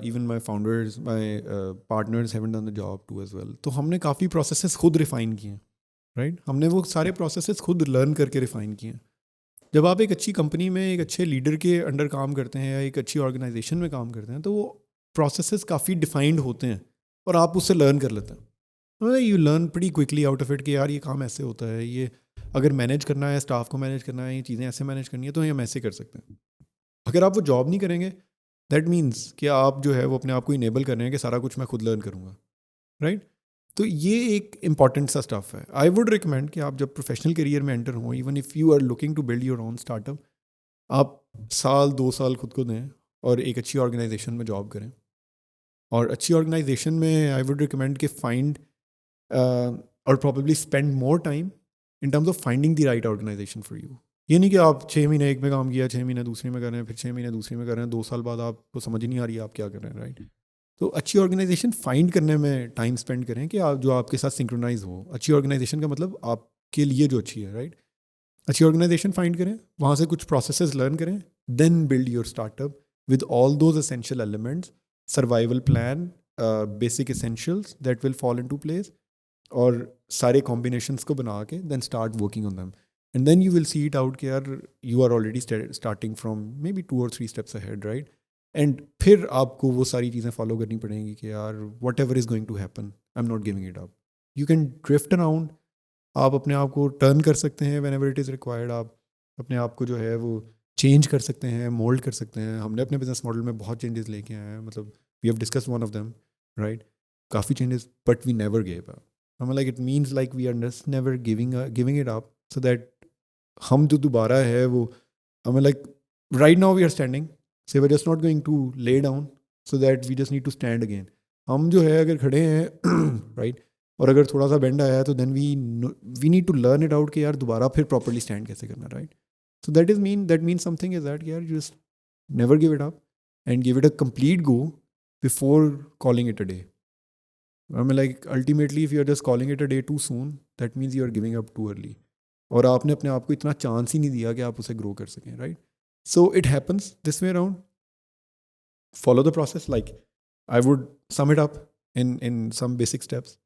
even my founders, my partners haven't done the job too as well. तो हमने काफ़ी प्रोसेसेस खुद रिफ़ाइन किए हैं, राइट? हमने वो सारे प्रोसेसेस खुद लर्न करके रिफ़ाइन किए हैं. जब आप एक अच्छी कंपनी में एक अच्छे लीडर के अंडर काम करते हैं या एक अच्छी ऑर्गेनाइजेशन में काम करते हैं, तो वो प्रोसेसेस काफ़ी डिफाइंड होते हैं और आप उससे लर्न कर लेते हैं. You learn pretty quickly out of it कि यार ये काम ऐसे होता है, ये अगर मैनेज करना है, स्टाफ को मैनेज करना है, ये चीज़ें ऐसे मैनेज करनी है, तो ये हम ऐसे कर सकते हैं. अगर आप वो जॉब नहीं करेंगे, दैट मीन्स कि आप जो है वो अपने आप को इनेबल कर रहे हैं कि सारा कुछ मैं खुद लर्न करूँगा, राइट? तो ये एक इंपॉर्टेंट सा स्टफ है. आई वुड रिकमेंड कि आप जब प्रोफेशनल करियर में एंटर हों, even if you are looking to build your own startup, आप 1 साल 2 साल खुद को दें और एक अच्छी ऑर्गेनाइजेशन में जॉब करें. और अच्छी ऑर्गेनाइजेशन में आई वुड रिकमेंड कि फाइंड और probably spend more time in terms of finding the right organisation for you. ये नहीं कि आप 6 महीने एक में काम किया, 6 महीने दूसरे में कर रहे हैं, फिर 6 महीने दूसरे में कर रहे हैं, 2 साल बाद आपको समझ ही नहीं आ रही है आप क्या कर रहे हैं, राइट? तो अच्छी ऑर्गेनाइजेशन फाइंड करने में टाइम स्पेंड करें कि आप जो आपके साथ सिंक्रोनाइज हो. अच्छी ऑर्गेनाइजेशन का मतलब आपके लिए जो अच्छी है, राइट? अच्छी ऑर्गेनाइजेशन फाइंड करें, वहाँ से कुछ प्रोसेसेस लर्न करें, then build your startup with all those essential elements, survival plan, basic essentials that will fall into place, और सारे कॉम्बिनेशंस को बना के then start working on them. And then you will see it out कि यार you are already starting from maybe 2 or 3 steps ahead, right? And फिर आपको वो सारी चीज़ें फॉलो करनी पड़ेंगी कि यार whatever is going to happen, I am not giving it up. You can drift around, आप अपने आप को टर्न कर सकते हैं व्हेनेवर इट इज़ रिक्वायर्ड. आप अपने आप को जो है वो चेंज कर सकते हैं, मोल्ड कर सकते हैं. हमने अपने बिजनेस मॉडल में बहुत चेंजेस लेके आए हैं, मतलब we have discuss one of them, right? काफ़ी changes, but we never gave up. I'm like, it means like we are just never giving it up, so that हम जो दोबारा है वो, I'm like, right now we are standing, so we're just not going to lay down, so that we just need to stand again. हम जो है अगर खड़े हैं right, और अगर थोड़ा सा बेंड आया है तो then we need to learn it out कि यार दोबारा फिर properly stand कैसे करना, right? So that means something is that यार you just never give it up and give it a complete go before calling it a day. I mean, like, ultimately if you are just calling it a day too soon, that means you are giving up too early. और आपने अपने आप को इतना चांस ही नहीं दिया कि आप उसे ग्रो कर सकें, right? So it happens this way around. Follow the process. Like, I would sum it up in some basic steps.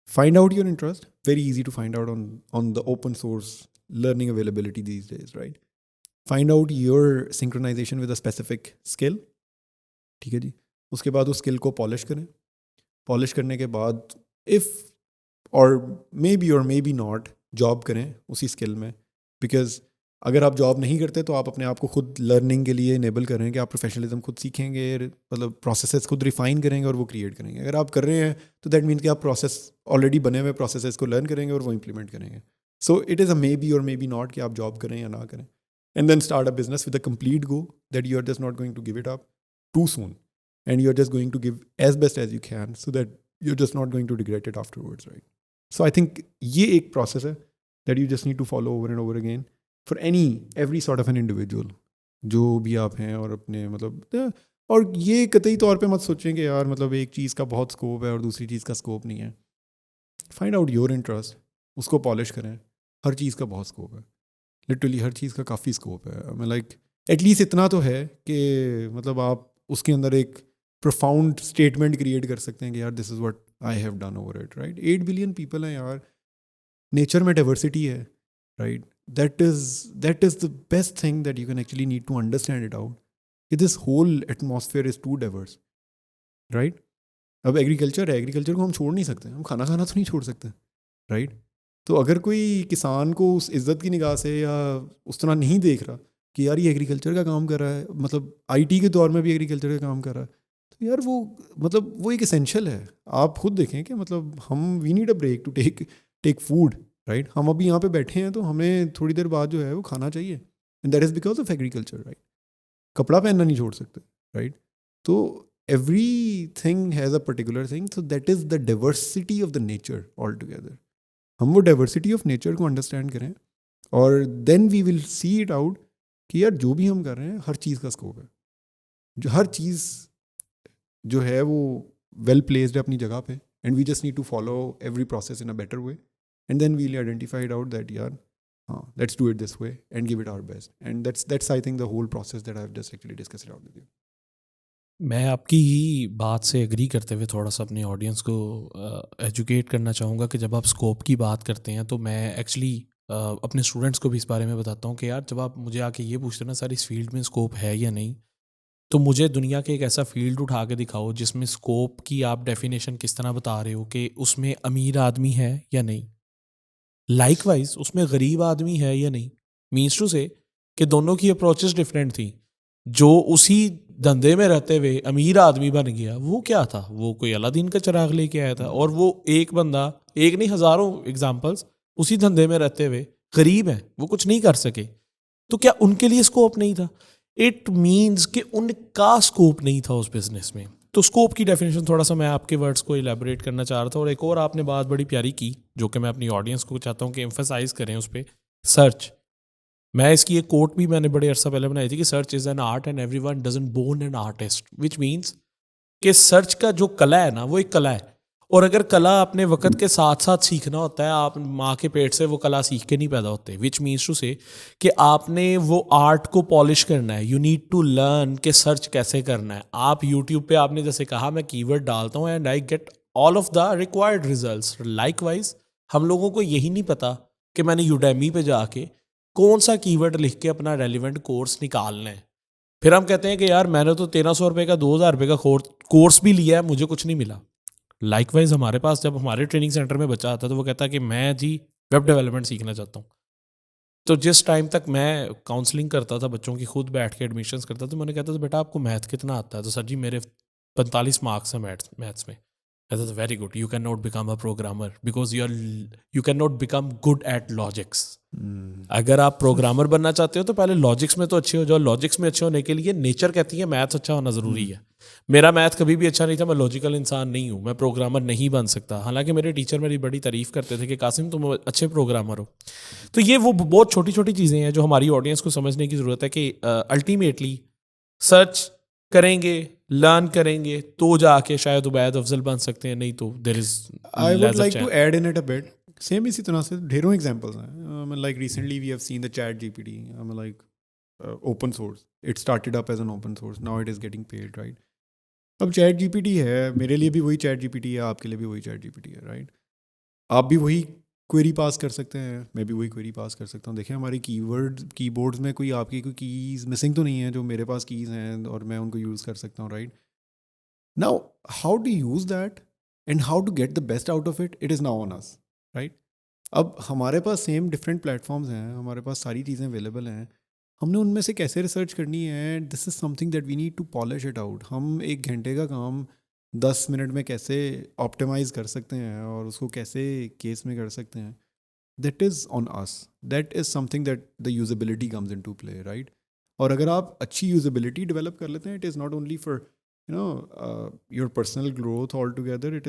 Find out your interest. Very easy to find out on the open source learning availability these days, right? Find out your synchronization with a specific skill. ठीक है जी. उसके बाद उस स्किल को पॉलिश करें. पॉलिश करने के बाद इफ़ और मे बी नॉट जॉब करें उसी स्किल में. बिकॉज अगर आप जॉब नहीं करते तो आप अपने आप को खुद लर्निंग के लिए इनेबल करें कि आप प्रोफेशनलिज्म खुद सीखेंगे, मतलब प्रोसेसेस खुद रिफाइन करेंगे और वो क्रिएट करेंगे. अगर आप कर रहे हैं तो दैट मीन्स कि आप प्रोसेस ऑलरेडी बने हुए प्रोसेसेस को लर्न करेंगे और वो इंप्लीमेंट करेंगे. So it is a may be और मे बी नॉट कि आप जॉब करें या ना करें. And then start a business with a complete go that you are just not going to give it up too soon and you're just going to give as best as you can, so that you're just not going to regret it afterwards, right? So I think ये एक process है that you just need to follow over and over again for every sort of an individual, जो भी आप हैं. और अपने मतलब, और ये कतई तौर पे मत सोचें कि यार मतलब एक चीज़ का बहुत स्कोप है और दूसरी चीज़ का स्कोप नहीं है. फाइंड आउट योर इंटरेस्ट, उसको पॉलिश करें. हर चीज़ का बहुत स्कोप है, लिटरली हर चीज़ का काफ़ी स्कोप है. मैं लाइक एटलीस्ट इतना तो है कि मतलब आप उसके अंदर एक profound statement क्रिएट कर सकते हैं कि यार this is what I have done over it, right? 8 billion people हैं यार, नेचर में डाइवर्सिटी है, right? That is the best thing that you can actually need to understand it out कि this whole atmosphere is too diverse, right? अब एग्रीकल्चर को हम छोड़ नहीं सकते, हम खाना खाना तो नहीं छोड़ सकते, राइट? तो अगर कोई किसान को उस इज़्ज़त की निगाह से या उस तरह नहीं देख रहा कि यार ये एग्रीकल्चर का काम कर रहा है, मतलब IT के दौर में भी एग्रीकल्चर का काम कर रहा है, तो यार वो एक एसेंशियल है. आप खुद देखें कि मतलब we need a break to take food, right? हम अभी यहाँ पे बैठे हैं तो हमें थोड़ी देर बाद जो है वो खाना चाहिए, and that is because of agriculture, right? कपड़ा पहनना नहीं छोड़ सकते, राइट? तो everything has a particular thing, so that is the diversity of the nature all together. हम वो डाइवर्सिटी ऑफ नेचर को अंडरस्टैंड करें और then we will see it out कि यार जो भी हम कर रहे हैं हर चीज़ का स्कोप है, जो हर चीज़ जो है वो वेल प्लेस्ड है अपनी जगह पे, and we just need to follow every process in a better way, and then we'll identified out that यार हाँ let's do it this way and give it our best, and that's I think the whole process that I have just actually discussed out with you. मैं आपकी ही बात से एग्री करते हुए थोड़ा सा अपनी ऑडियंस को एजुकेट करना चाहूँगा कि जब आप स्कोप की बात करते हैं तो मैं एक्चुअली अपने स्टूडेंट्स को भी इस बारे में बताता हूँ कि यार जब आप मुझे आके ये पूछते हो ना सर इस फील्ड में स्कोप है या नहीं, तो मुझे दुनिया के एक ऐसा फील्ड उठा के दिखाओ जिसमें स्कोप की आप डेफिनेशन किस तरह बता रहे हो कि उसमें अमीर आदमी है या नहीं, लाइकवाइज उसमें गरीब आदमी है या नहीं. मीन्स टू से कि दोनों की अप्रोचेस डिफरेंट थी. जो उसी धंधे में रहते हुए अमीर आदमी बन गया वो क्या था, वो कोई अलादीन का चिराग लेके आया था. और वो एक बंदा, एक नहीं हज़ारों एग्जाम्पल्स, उसी धंधे में रहते हुए गरीब हैं, वो कुछ नहीं कर सके. तो क्या उनके लिए स्कोप नहीं था? इट मीन्स कि उनका स्कोप नहीं था उस बिजनेस में. तो स्कोप की डेफिनेशन थोड़ा सा मैं आपके वर्ड्स को इलेबोरेट करना चाह रहा था. और एक और आपने बात बड़ी प्यारी की जो कि मैं अपनी ऑडियंस को चाहता हूँ कि एम्फेसाइज करें उस पर, सर्च. मैं इसकी एक कोट भी मैंने बड़े अरसा पहले बनाई थी कि search is an art and everyone doesn't born an artist, which means कि सर्च का जो कला है ना वो एक कला है. और अगर कला अपने वक्त के साथ साथ सीखना होता है, आप माँ के पेट से वो कला सीख के नहीं पैदा होते. विच मीन्स टू से कि आपने वो आर्ट को पॉलिश करना है. यू नीड टू लर्न कि सर्च कैसे करना है. आप यूट्यूब पे आपने जैसे कहा मैं कीवर्ड डालता हूँ and I get all of the required results. Likewise हम लोगों को यही नहीं पता कि मैंने यूडेमी पे जाके कौन सा कीवर्ड लिख के अपना रेलिवेंट कोर्स निकालना है. फिर हम कहते हैं कि यार मैंने तो 1300 रुपये का 2000 रुपये का कोर्स भी लिया है, मुझे कुछ नहीं मिला. लाइकवाइज हमारे पास जब हमारे ट्रेनिंग सेंटर में बच्चा आता है तो वो कहता है कि मैं जी वेब डेवलपमेंट सीखना चाहता हूँ. तो जिस टाइम तक मैं काउंसलिंग करता था बच्चों की, खुद बैठ के एडमिशन्स करता था, तो मैंने कहता था बेटा आपको मैथ कितना आता है? तो सर जी मेरे 45 मार्क्स हैं मैथ्स में. That is very good. You cannot become a programmer because you cannot become good at logics. अगर आप प्रोग्रामर बनना चाहते हो तो पहले लॉजिक्स में तो अच्छे हो जाओ. लॉजिक्स में अच्छे होने के लिए नेचर कहती है मैथ्स अच्छा होना ज़रूरी है. मेरा मैथ कभी भी अच्छा नहीं था. मैं लॉजिकल इंसान नहीं हूँ. मैं प्रोग्रामर नहीं बन सकता. हालांकि मेरे टीचर मेरी बड़ी तारीफ करते थे कि कासिम तुम अच्छे प्रोग्रामर हो. तो ये वो बहुत छोटी छोटी चीज़ें हैं जो हमारी ऑडियंस को समझने की ज़रूरत है कि अल्टीमेटली सर्च करेंगे, लर्न करेंगे तो जाके शायद उबैद अफजल बन सकते हैं. नहीं तो there is I would like to add in it a bit. Same इसी तरह से ढेरों एग्जांपल्स हैं. Like recently we have seen the chat GPT. Like open source. It started up as an open source. Now it is getting paid, right? अब चैट जीपीटी है, मेरे लिए भी वही चैट जीपीटी है, आपके लिए भी वही चैट जीपीटी है, राइट? आप भी वही क्वेरी पास कर सकते हैं, मैं भी वही क्वेरी पास कर सकता हूँ. देखिए हमारी कीबोर्ड्स में कोई आपकी कोई कीज़ मिसिंग तो नहीं है जो मेरे पास कीज़ हैं और मैं उनको यूज़ कर सकता हूँ, right? Now how to use that and how to get the best out of it, it is now on us, right? अब हमारे पास सेम डिफरेंट प्लेटफॉर्म्स हैं, हमारे पास सारी चीज़ें अवेलेबल हैं. हमने उनमें से कैसे रिसर्च करनी है, this is something that we need to polish it out. हम 1 घंटे का काम 10 मिनट में कैसे ऑप्टिमाइज़ कर सकते हैं और उसको कैसे केस में कर सकते हैं, that is on us. That is something that the usability comes in to play, right? और अगर आप अच्छी यूजेबिलिटी डेवलप कर लेते हैं, it is not only for your personal growth altogether. It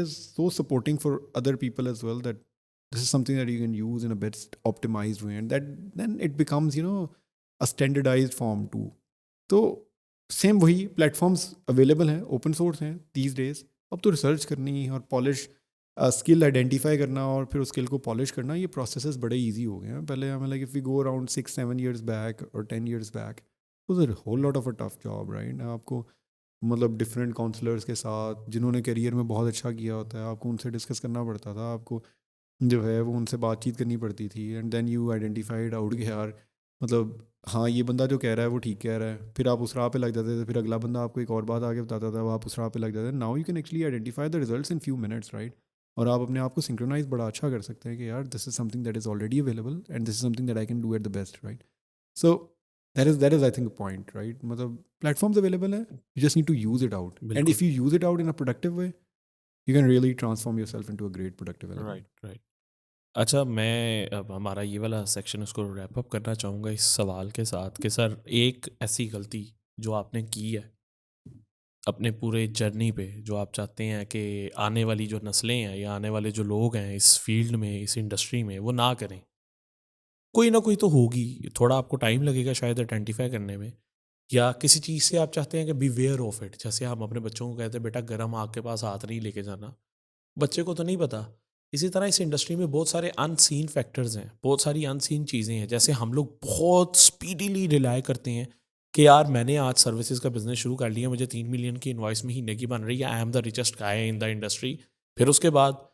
is so supporting for other people as well, that this is something that you can use in a best optimized way, and that then it becomes a standardized form too. तो सेम वही प्लेटफॉर्म्स अवेलेबल हैं, ओपन सोर्स हैं these days. अब तो रिसर्च करनी और पॉलिश स्किल आइडेंटिफाई करना और फिर उस स्किल को पॉलिश करना, ये प्रोसेसेस बड़े ईजी हो गए हैं. पहले हमें like if we go around 6-7 years back or 10 years back, was a whole lot of a tough job, right? आपको मतलब डिफरेंट काउंसलर्स के साथ जिन्होंने करियर में बहुत अच्छा किया होता है, आपको उनसे डिस्कस करना पड़ता था. आपको जो है वो उनसे बातचीत करनी पड़ती थी. And then you identified out कि यार मतलब हाँ ये बंदा जो कह रहा है वो ठीक कह रहा है. फिर आप उस राह पे लग जाते थे. फिर अगला बंदा आपको एक और बात आगे बताता था, वो आप उस राह पे लग जाते थे. Now you can actually identify the results in few minutes, right? और आप अपने आप को सिंक्रोनाइज बड़ा अच्छा कर सकते हैं कि यार this is something that is already available and this is something that I can do at the best, right? So that is I think a point, right? मतलब platforms available हैं, you just need to use it out. And if you use it out in a productive way, you can really transform yourself into a great productive element. Right. अच्छा, मैं अब हमारा ये वाला सेक्शन उसको रैप अप करना चाहूँगा इस सवाल के साथ कि सर एक ऐसी गलती जो आपने की है अपने पूरे जर्नी पे, जो आप चाहते हैं कि आने वाली जो नस्लें हैं या आने वाले जो लोग हैं इस फील्ड में, इस इंडस्ट्री में, वो ना करें. कोई ना कोई तो होगी. थोड़ा आपको टाइम लगेगा शायद आइडेंटिफाई करने में, या किसी चीज़ से आप चाहते हैं कि बी वेयर ऑफ इट. जैसे हम अपने बच्चों को कहते हैं बेटा गर्म आग के पास हाथ नहीं लेके जाना, बच्चे को तो नहीं पता. इसी तरह इस इंडस्ट्री में बहुत सारे अनसीन फैक्टर्स हैं, बहुत सारी अनसीन चीज़ें हैं. जैसे हम लोग बहुत स्पीडीली रिलाई करते हैं कि यार मैंने आज सर्विसेज का बिजनेस शुरू कर लिया, मुझे 3 मिलियन की इन्वाइस महीने की बन रही है, I am the richest guy in the industry. फिर उसके बाद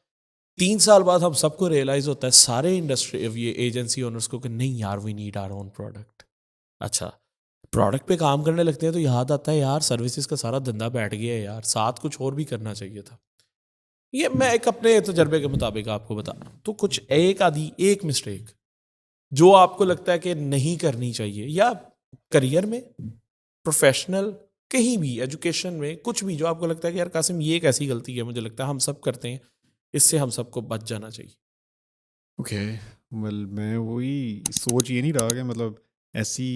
3 साल बाद हम सबको रियलाइज़ होता है, सारे इंडस्ट्री ये एजेंसी ओनर्स को, कि नहीं यार we need our own product. अच्छा, प्रोडक्ट पे काम करने लगते हैं तो याद आता है यार सर्विसेज का सारा धंधा बैठ गया है यार, साथ कुछ और भी करना चाहिए था. ये मैं एक अपने तजर्बे के मुताबिक आपको बता रहा हूँ. तो कुछ एक मिस्टेक जो आपको लगता है कि नहीं करनी चाहिए, या करियर में, प्रोफेशनल, कहीं भी, एजुकेशन में, कुछ भी, जो आपको लगता है कि यार कासिम ये एक ऐसी गलती है, मुझे लगता है हम सब करते हैं, इससे हम सबको बच जाना चाहिए. ओके, वेल मैं वही सोच ये नहीं रहा कि मतलब ऐसी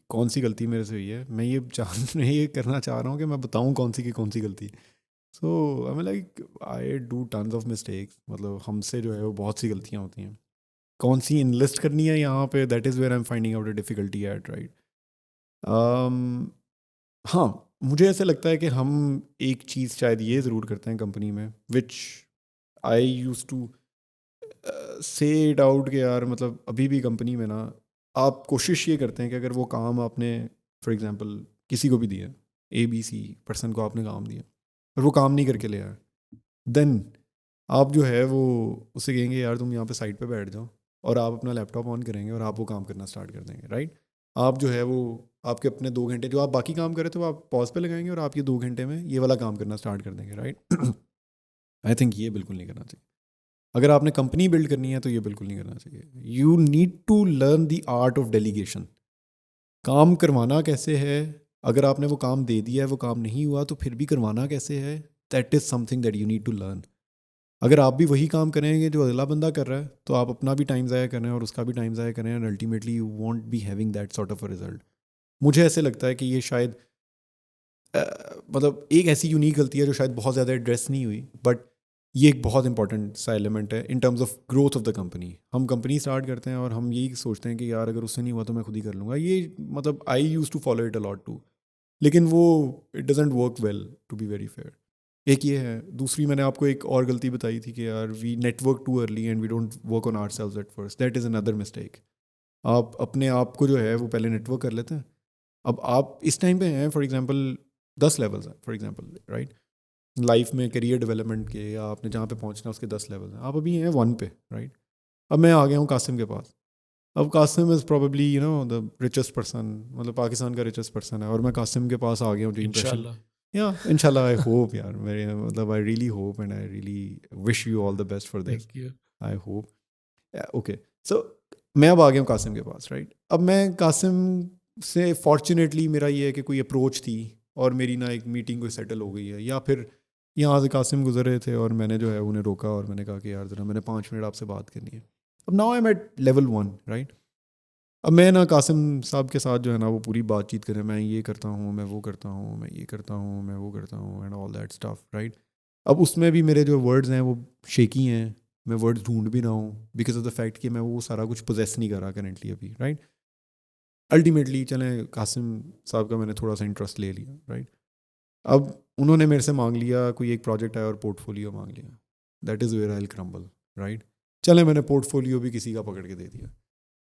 कौन सी गलती मेरे से हुई है. मैं ये करना चाह रहा हूँ कि मैं बताऊँ कौन सी गलती. So I mean like I do tons of mistakes. मतलब हमसे जो है वो बहुत सी गलतियाँ होती हैं. कौन सी इनलिस्ट करनी है यहाँ पे, that is where I am finding out a difficulty at, right? हाँ, मुझे ऐसा लगता है कि हम एक चीज़ शायद ये ज़रूर करते हैं कंपनी में, विच आई यूज़ टू से इट आउट कि यार मतलब अभी भी कंपनी में ना आप कोशिश ये करते हैं कि अगर वो काम आपने फॉर एग्जांपल किसी को भी दिया, ABC पर्सन को आपने काम दिया और वो काम नहीं करके ले आया, देन आप जो है वो उससे कहेंगे यार तुम यहाँ पे साइड पे बैठ जाओ, और आप अपना लैपटॉप ऑन करेंगे और आप वो काम करना स्टार्ट कर देंगे, राइट? आप जो है वो आपके अपने 2 घंटे जो आप बाकी काम कर रहे थे वो आप पॉज पे लगाएंगे और आप ये 2 घंटे में ये वाला काम करना स्टार्ट कर देंगे, राइट? आई थिंक ये बिल्कुल नहीं करना चाहिए. अगर आपने कंपनी बिल्ड करनी है तो ये बिल्कुल नहीं करना चाहिए. You need to learn the art of delegation. काम करवाना कैसे है, अगर आपने वो काम दे दिया है, वो काम नहीं हुआ तो फिर भी करवाना कैसे है, that is something that you need to learn. अगर आप भी वही काम करेंगे जो अगला बंदा कर रहा है तो आप अपना भी टाइम ज़ाया कर रहे हैं और उसका भी टाइम ज़ाया कर रहे हैं, and ultimately you want be having that sort of a result. मुझे ऐसे लगता है कि ये शायद मतलब एक ऐसी यूनिक गलती है जो शायद बहुत ज़्यादा एड्रेस नहीं हुई, बट ये एक बहुत इंपॉर्टेंट सा एलिमेंट है इन terms of growth of the company. हम कंपनी स्टार्ट करते हैं और हम यही सोचते हैं कि यार अगर उससे नहीं हुआ तो मैं खुद ही कर लूँगा. ये मतलब I use to follow it a lot too, लेकिन वो it doesn't work well, to be very fair. एक ये है. दूसरी मैंने आपको एक और गलती बताई थी कि यार we network too early and we don't work on ourselves at first. That is another mistake. आप अपने आप को जो है वो पहले नेटवर्क कर लेते हैं. अब आप इस टाइम पे हैं, फॉर एग्जांपल 10 लेवल्स हैं फॉर एग्जांपल, राइट. लाइफ में करियर डेवलपमेंट के या आपने जहाँ पे पहुँचना है उसके 10 लेवल्स हैं. आप अभी हैं 1 पे, राइट. अब मैं आ गया हूँ कासिम के पास. अब Qasim is probably you know the richest person, मतलब पाकिस्तान का रिचेस्ट पर्सन है, और मैं कासिम के पास आ गया हूँ. जो इम्प्रेशन, इंशाल्लाह. या इंशाल्लाह, आई होप यार, मेरे मतलब I really hope and I really wish you all the best for this. Thank you. I hope. Okay, so मैं अब आ गया हूँ कासिम के पास, राइट. अब मैं कासिम से फॉर्चुनेटली मेरा ये है कि कोई अप्रोच थी और मेरी ना एक मीटिंग कोई सेटल हो गई है, या फिर यहाँ से कासिम गुजर रहे थे और मैंने जो है उन्हें रोका और मैंने कहा कि यार ज़रा मैंने 5 मिनट आपसे बात करनी है. अब now I am at level 1, right. अब मैं ना कासिम साहब के साथ जो है ना वो पूरी बातचीत करें, मैं ये करता हूँ, मैं वो करता हूँ, मैं ये करता हूँ, मैं वो करता हूँ, and all that stuff, right. अब उसमें भी मेरे जो वर्ड्स हैं वो शेकी हैं. मैं वर्ड्स ढूंढ भी रहा हूँ बिकॉज ऑफ द फैक्ट कि मैं वो सारा कुछ पोजेस नहीं कर रहा करेंटली अभी, राइट. अल्टीमेटली चलें, कासिम साहब का मैंने थोड़ा सा इंटरेस्ट ले लिया, राइट. अब उन्होंने मेरे से मांग लिया, कोई एक प्रोजेक्ट आया और पोर्टफोलियो मांग लिया. That is where I will crumble, right. चले, मैंने पोर्टफोलियो भी किसी का पकड़ के दे दिया.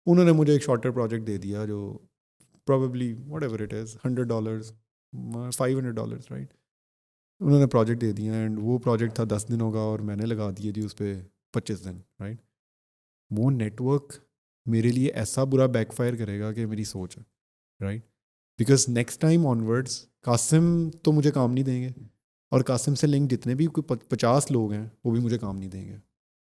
उन्होंने मुझे एक शॉर्टर प्रोजेक्ट दे दिया जो probably whatever it is, $100, $500, right. उन्होंने प्रोजेक्ट दे दिया एंड वो प्रोजेक्ट था 10 दिनों का और मैंने लगा दिए जी उस पर 25 दिन, राइट. वो नेटवर्क मेरे लिए ऐसा बुरा बैकफायर करेगा कि मेरी सोच है, right. Because next time onwards Qasim तो मुझे काम नहीं देंगे, और कासिम से लिंक जितने भी कोई 50 लोग हैं वो भी मुझे काम नहीं देंगे.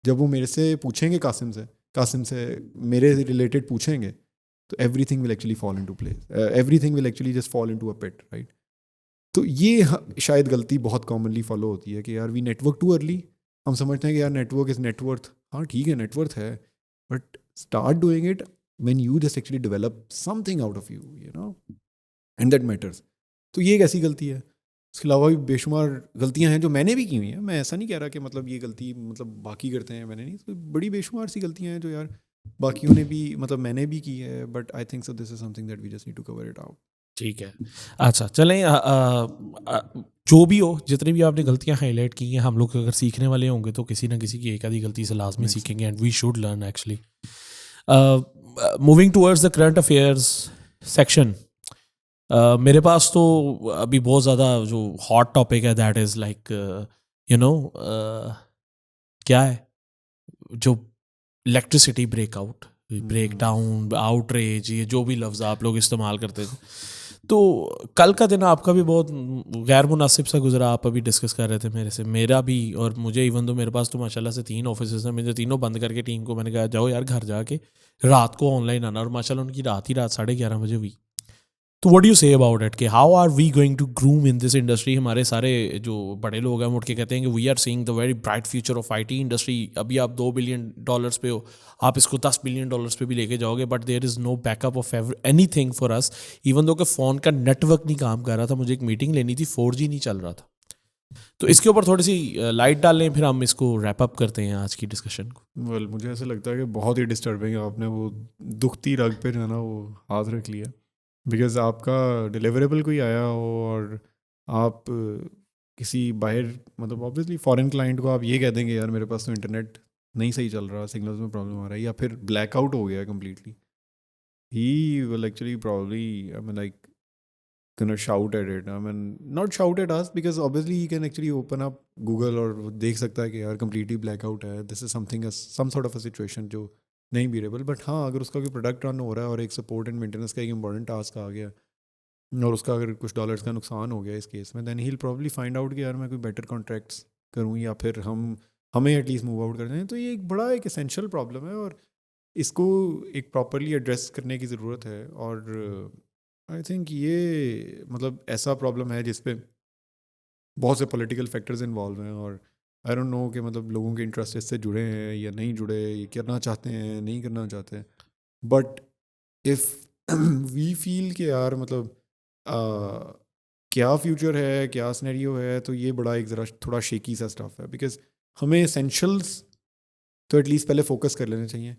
जब वो मेरे से पूछेंगे, कासिम से मेरे रिलेटेड पूछेंगे, तो everything will actually fall into place, everything will actually just fall into a pit, right. तो ये शायद गलती बहुत कॉमनली फॉलो होती है कि यार वी नेटवर्क टू अर्ली. हम समझते हैं कि यार नेटवर्क इज़ नेटवर्थ. हाँ ठीक है, नेटवर्थ है, but start doing it when you just actually develop something out of you, you know, and that matters. तो ये एक ऐसी गलती है. इसके अलावा भी बेशुमार गलतियां हैं जो मैंने भी की हुई हैं. मैं ऐसा नहीं कह रहा कि मतलब ये गलती मतलब बाकी करते हैं, मैंने नहीं. तो बड़ी बेशुमार सी गलतियां हैं जो यार बाकियों ने भी, मतलब मैंने भी की है, but I think so this is something that we just need to cover it out. ठीक है. अच्छा चलें, जो भी हो, जितनी भी आपने गलतियां हाईलाइट की हैं, हम लोग अगर सीखने वाले होंगे तो किसी ना किसी की एक आधी गलती से लाजमी सीखेंगे, and we should learn actually. Moving towards the current affairs section, मेरे पास तो अभी बहुत ज़्यादा जो हॉट टॉपिक है that is like you know क्या है, जो electricity breakout, break down, outrage, ये जो भी लफ्ज़ आप लोग इस्तेमाल करते थे. तो कल का दिन आपका भी बहुत गैर मुनासिब सा गुजरा. आप अभी डिस्कस कर रहे थे मेरे से, मेरा भी, और मुझे इवन तो मेरे पास तो माशाल्लाह से 3 ऑफिस हैं, मुझे तीनों बंद करके टीम को मैंने कहा जाओ यार घर जाके रात को ऑनलाइन आना, और माशाल्लाह उनकी रात ही रात 11:30 बजे हुई. तो what do you say about it कि how are we going to groom in this industry? हमारे सारे जो बड़े लोग हैं उठ के कहते हैं कि we are seeing the very bright future of IT industry. अभी आप $2 बिलियन पे हो, आप इसको $10 बिलियन पे भी लेके जाओगे, but there is no backup of anything for us. Even though कि फ़ोन का नेटवर्क नहीं काम कर रहा था, मुझे एक मीटिंग लेनी थी, 4G नहीं चल रहा था. तो इसके ऊपर थोड़ी सी लाइट डाल लें, फिर हम इसको रैप अप करते हैं आज की डिस्कशन को. वेल, मुझे ऐसा लगता है कि बहुत ही डिस्टर्बिंग है. आपने वो दुखती रग पे जो है ना वो हाथ रख लिया, बिकॉज आपका डिलीवरेबल कोई आया हो और आप किसी बाहर, मतलब ऑब्वियसली फॉरेन क्लाइंट को आप ये कह देंगे यार मेरे पास तो इंटरनेट नहीं सही चल रहा, सिग्नल्स में प्रॉब्लम आ रहा है, या फिर ब्लैकआउट हो गया completely. He will actually probably, I mean like, gonna shout at it. I mean, not shout at us because obviously he can actually open up Google और वो देख सकता है कि यार completely blackout है. This is something, some sort of a situation जो नहीं bearable. But हाँ, अगर उसका कोई प्रोडक्ट रन हो रहा है और एक सपोर्ट एंड मेंटेनेंस का एक इंपॉर्टेंट टास्क आ गया और उसका अगर कुछ डॉलर्स का नुकसान हो गया इस केस में, then he will probably find out कि यार मैं कोई बेटर कॉन्ट्रैक्ट्स करूँ या फिर हमें एटलीस्ट मूव आउट कर दें. तो ये एक बड़ा एक एसेंशियल प्रॉब्लम है और इसको एक प्रॉपरली एड्रेस करने की ज़रूरत है. और आई थिंक ये मतलब ऐसा प्रॉब्लम है जिस पे बहुत से पॉलिटिकल फैक्टर्स इन्वॉल्व हैं और आई डोंट नो कि मतलब लोगों के इंटरेस्ट इससे जुड़े हैं या नहीं जुड़े, ये करना चाहते हैं नहीं करना चाहते, बट इफ़ वी फील कि यार मतलब क्या फ्यूचर है, क्या सिनेरियो है, तो ये बड़ा एक ज़रा थोड़ा शेकी सा स्टफ है, बिकॉज हमें एसेंशल्स तो एटलीस्ट पहले फोकस कर लेने चाहिए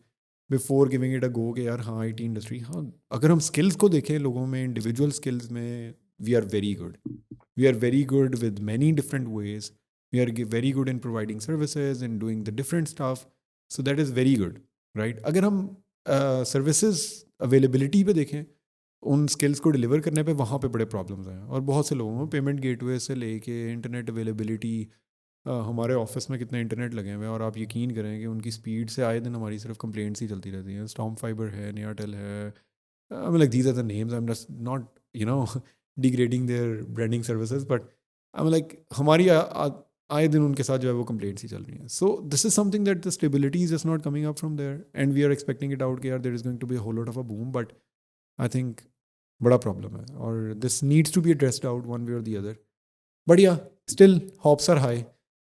बिफोर गिविंग इट अ गो कि यार हाँ IT इंडस्ट्री, हाँ अगर हम स्किल्स को देखें लोगों में, इंडिविजुअल स्किल्स में we are very good, we are very good with many different ways, we are very good in providing services and doing the different staff, so that is very good right. अगर हम सर्विसेज अवेलेबिलिटी पे देखें, उन स्किल्स को डिलीवर करने पे वहाँ पे बड़े प्रॉब्लम्स हैं और बहुत से लोगों में पेमेंट गेटवे से लेके इंटरनेट अवेलेबिलिटी, हमारे ऑफिस में कितने इंटरनेट लगे हुए हैं और आप यकीन करें कि उनकी स्पीड से आए दिन हमारी सिर्फ कंप्लेंट्स ही चलती रहती हैं. स्टॉम फाइबर है, नियाटेल है, I mean like these are the names, I'm just not degrading their branding services, but I'm like हमारी आए दिन उनके साथ जो है वो कंप्लेंट्स ही चल रही हैं. So this is something that the stability is just not coming up from there and we are expecting it out कि यार there is going to be a whole lot of a boom, but I think बड़ा प्रॉब्लम है और this needs to be addressed out one way और the other. But yeah still hopes are high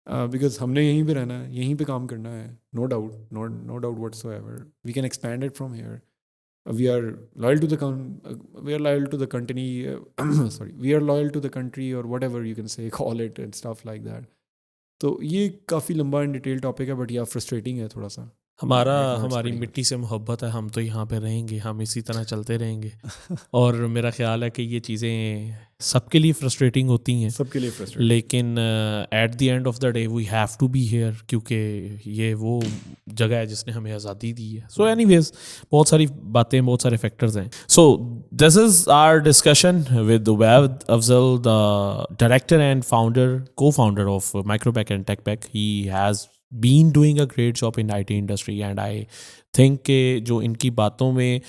because हमने यहीं पे रहना है, यहीं पे काम करना है, no doubt, no doubt whatsoever. We can expand it from here. We are loyal to the we are loyal to the country, sorry, we are loyal to the country or whatever you can say, call it and stuff like that. तो ये काफ़ी लंबा एंड डिटेल टॉपिक है, बट या फ्रस्ट्रेटिंग है थोड़ा सा. हमारी मिट्टी से मोहब्बत है, हम तो यहाँ पे रहेंगे, हम इसी तरह चलते रहेंगे. और मेरा ख्याल है कि ये चीज़ें सबके लिए फ्रस्ट्रेटिंग होती हैं, सबके लिए फ्रस्ट्रेटिंग, लेकिन at the end of the day we have to be here, क्योंकि ये वो जगह है जिसने हमें आज़ादी दी है. सो एनीवेज, बहुत सारी बातें, बहुत सारे फैक्टर्स हैं. So this is our discussion with Ubaid Afzal, the director and co-founder of Microbeck and Tecbeck. He has been doing a great job in IT industry and I think कि जो इनकी बातों में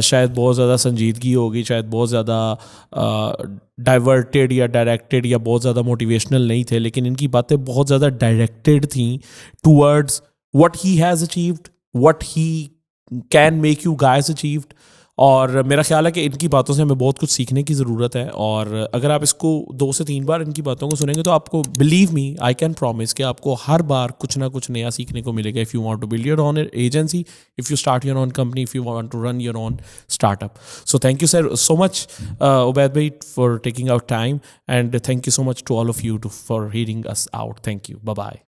शायद बहुत ज़्यादा संजीदगी होगी, शायद बहुत ज़्यादा डाइवर्टेड या डायरेक्टेड या बहुत ज़्यादा मोटिवेशनल नहीं थे, लेकिन इनकी बातें बहुत ज़्यादा डायरेक्टेड थी towards what he has achieved, what he can make you guys achieved. और मेरा ख्याल है कि इनकी बातों से हमें बहुत कुछ सीखने की ज़रूरत है. और अगर आप इसको 2 से 3 बार इनकी बातों को सुनेंगे तो आपको, believe me, I can promise कि आपको हर बार कुछ ना कुछ नया सीखने को मिलेगा. If you want to build your own agency, if you start your own company, if you want to run your own startup. So thank you sir so much Ubaid भाई for taking out time, and thank you so much to all of you for hearing us out. Thank you. Bye bye.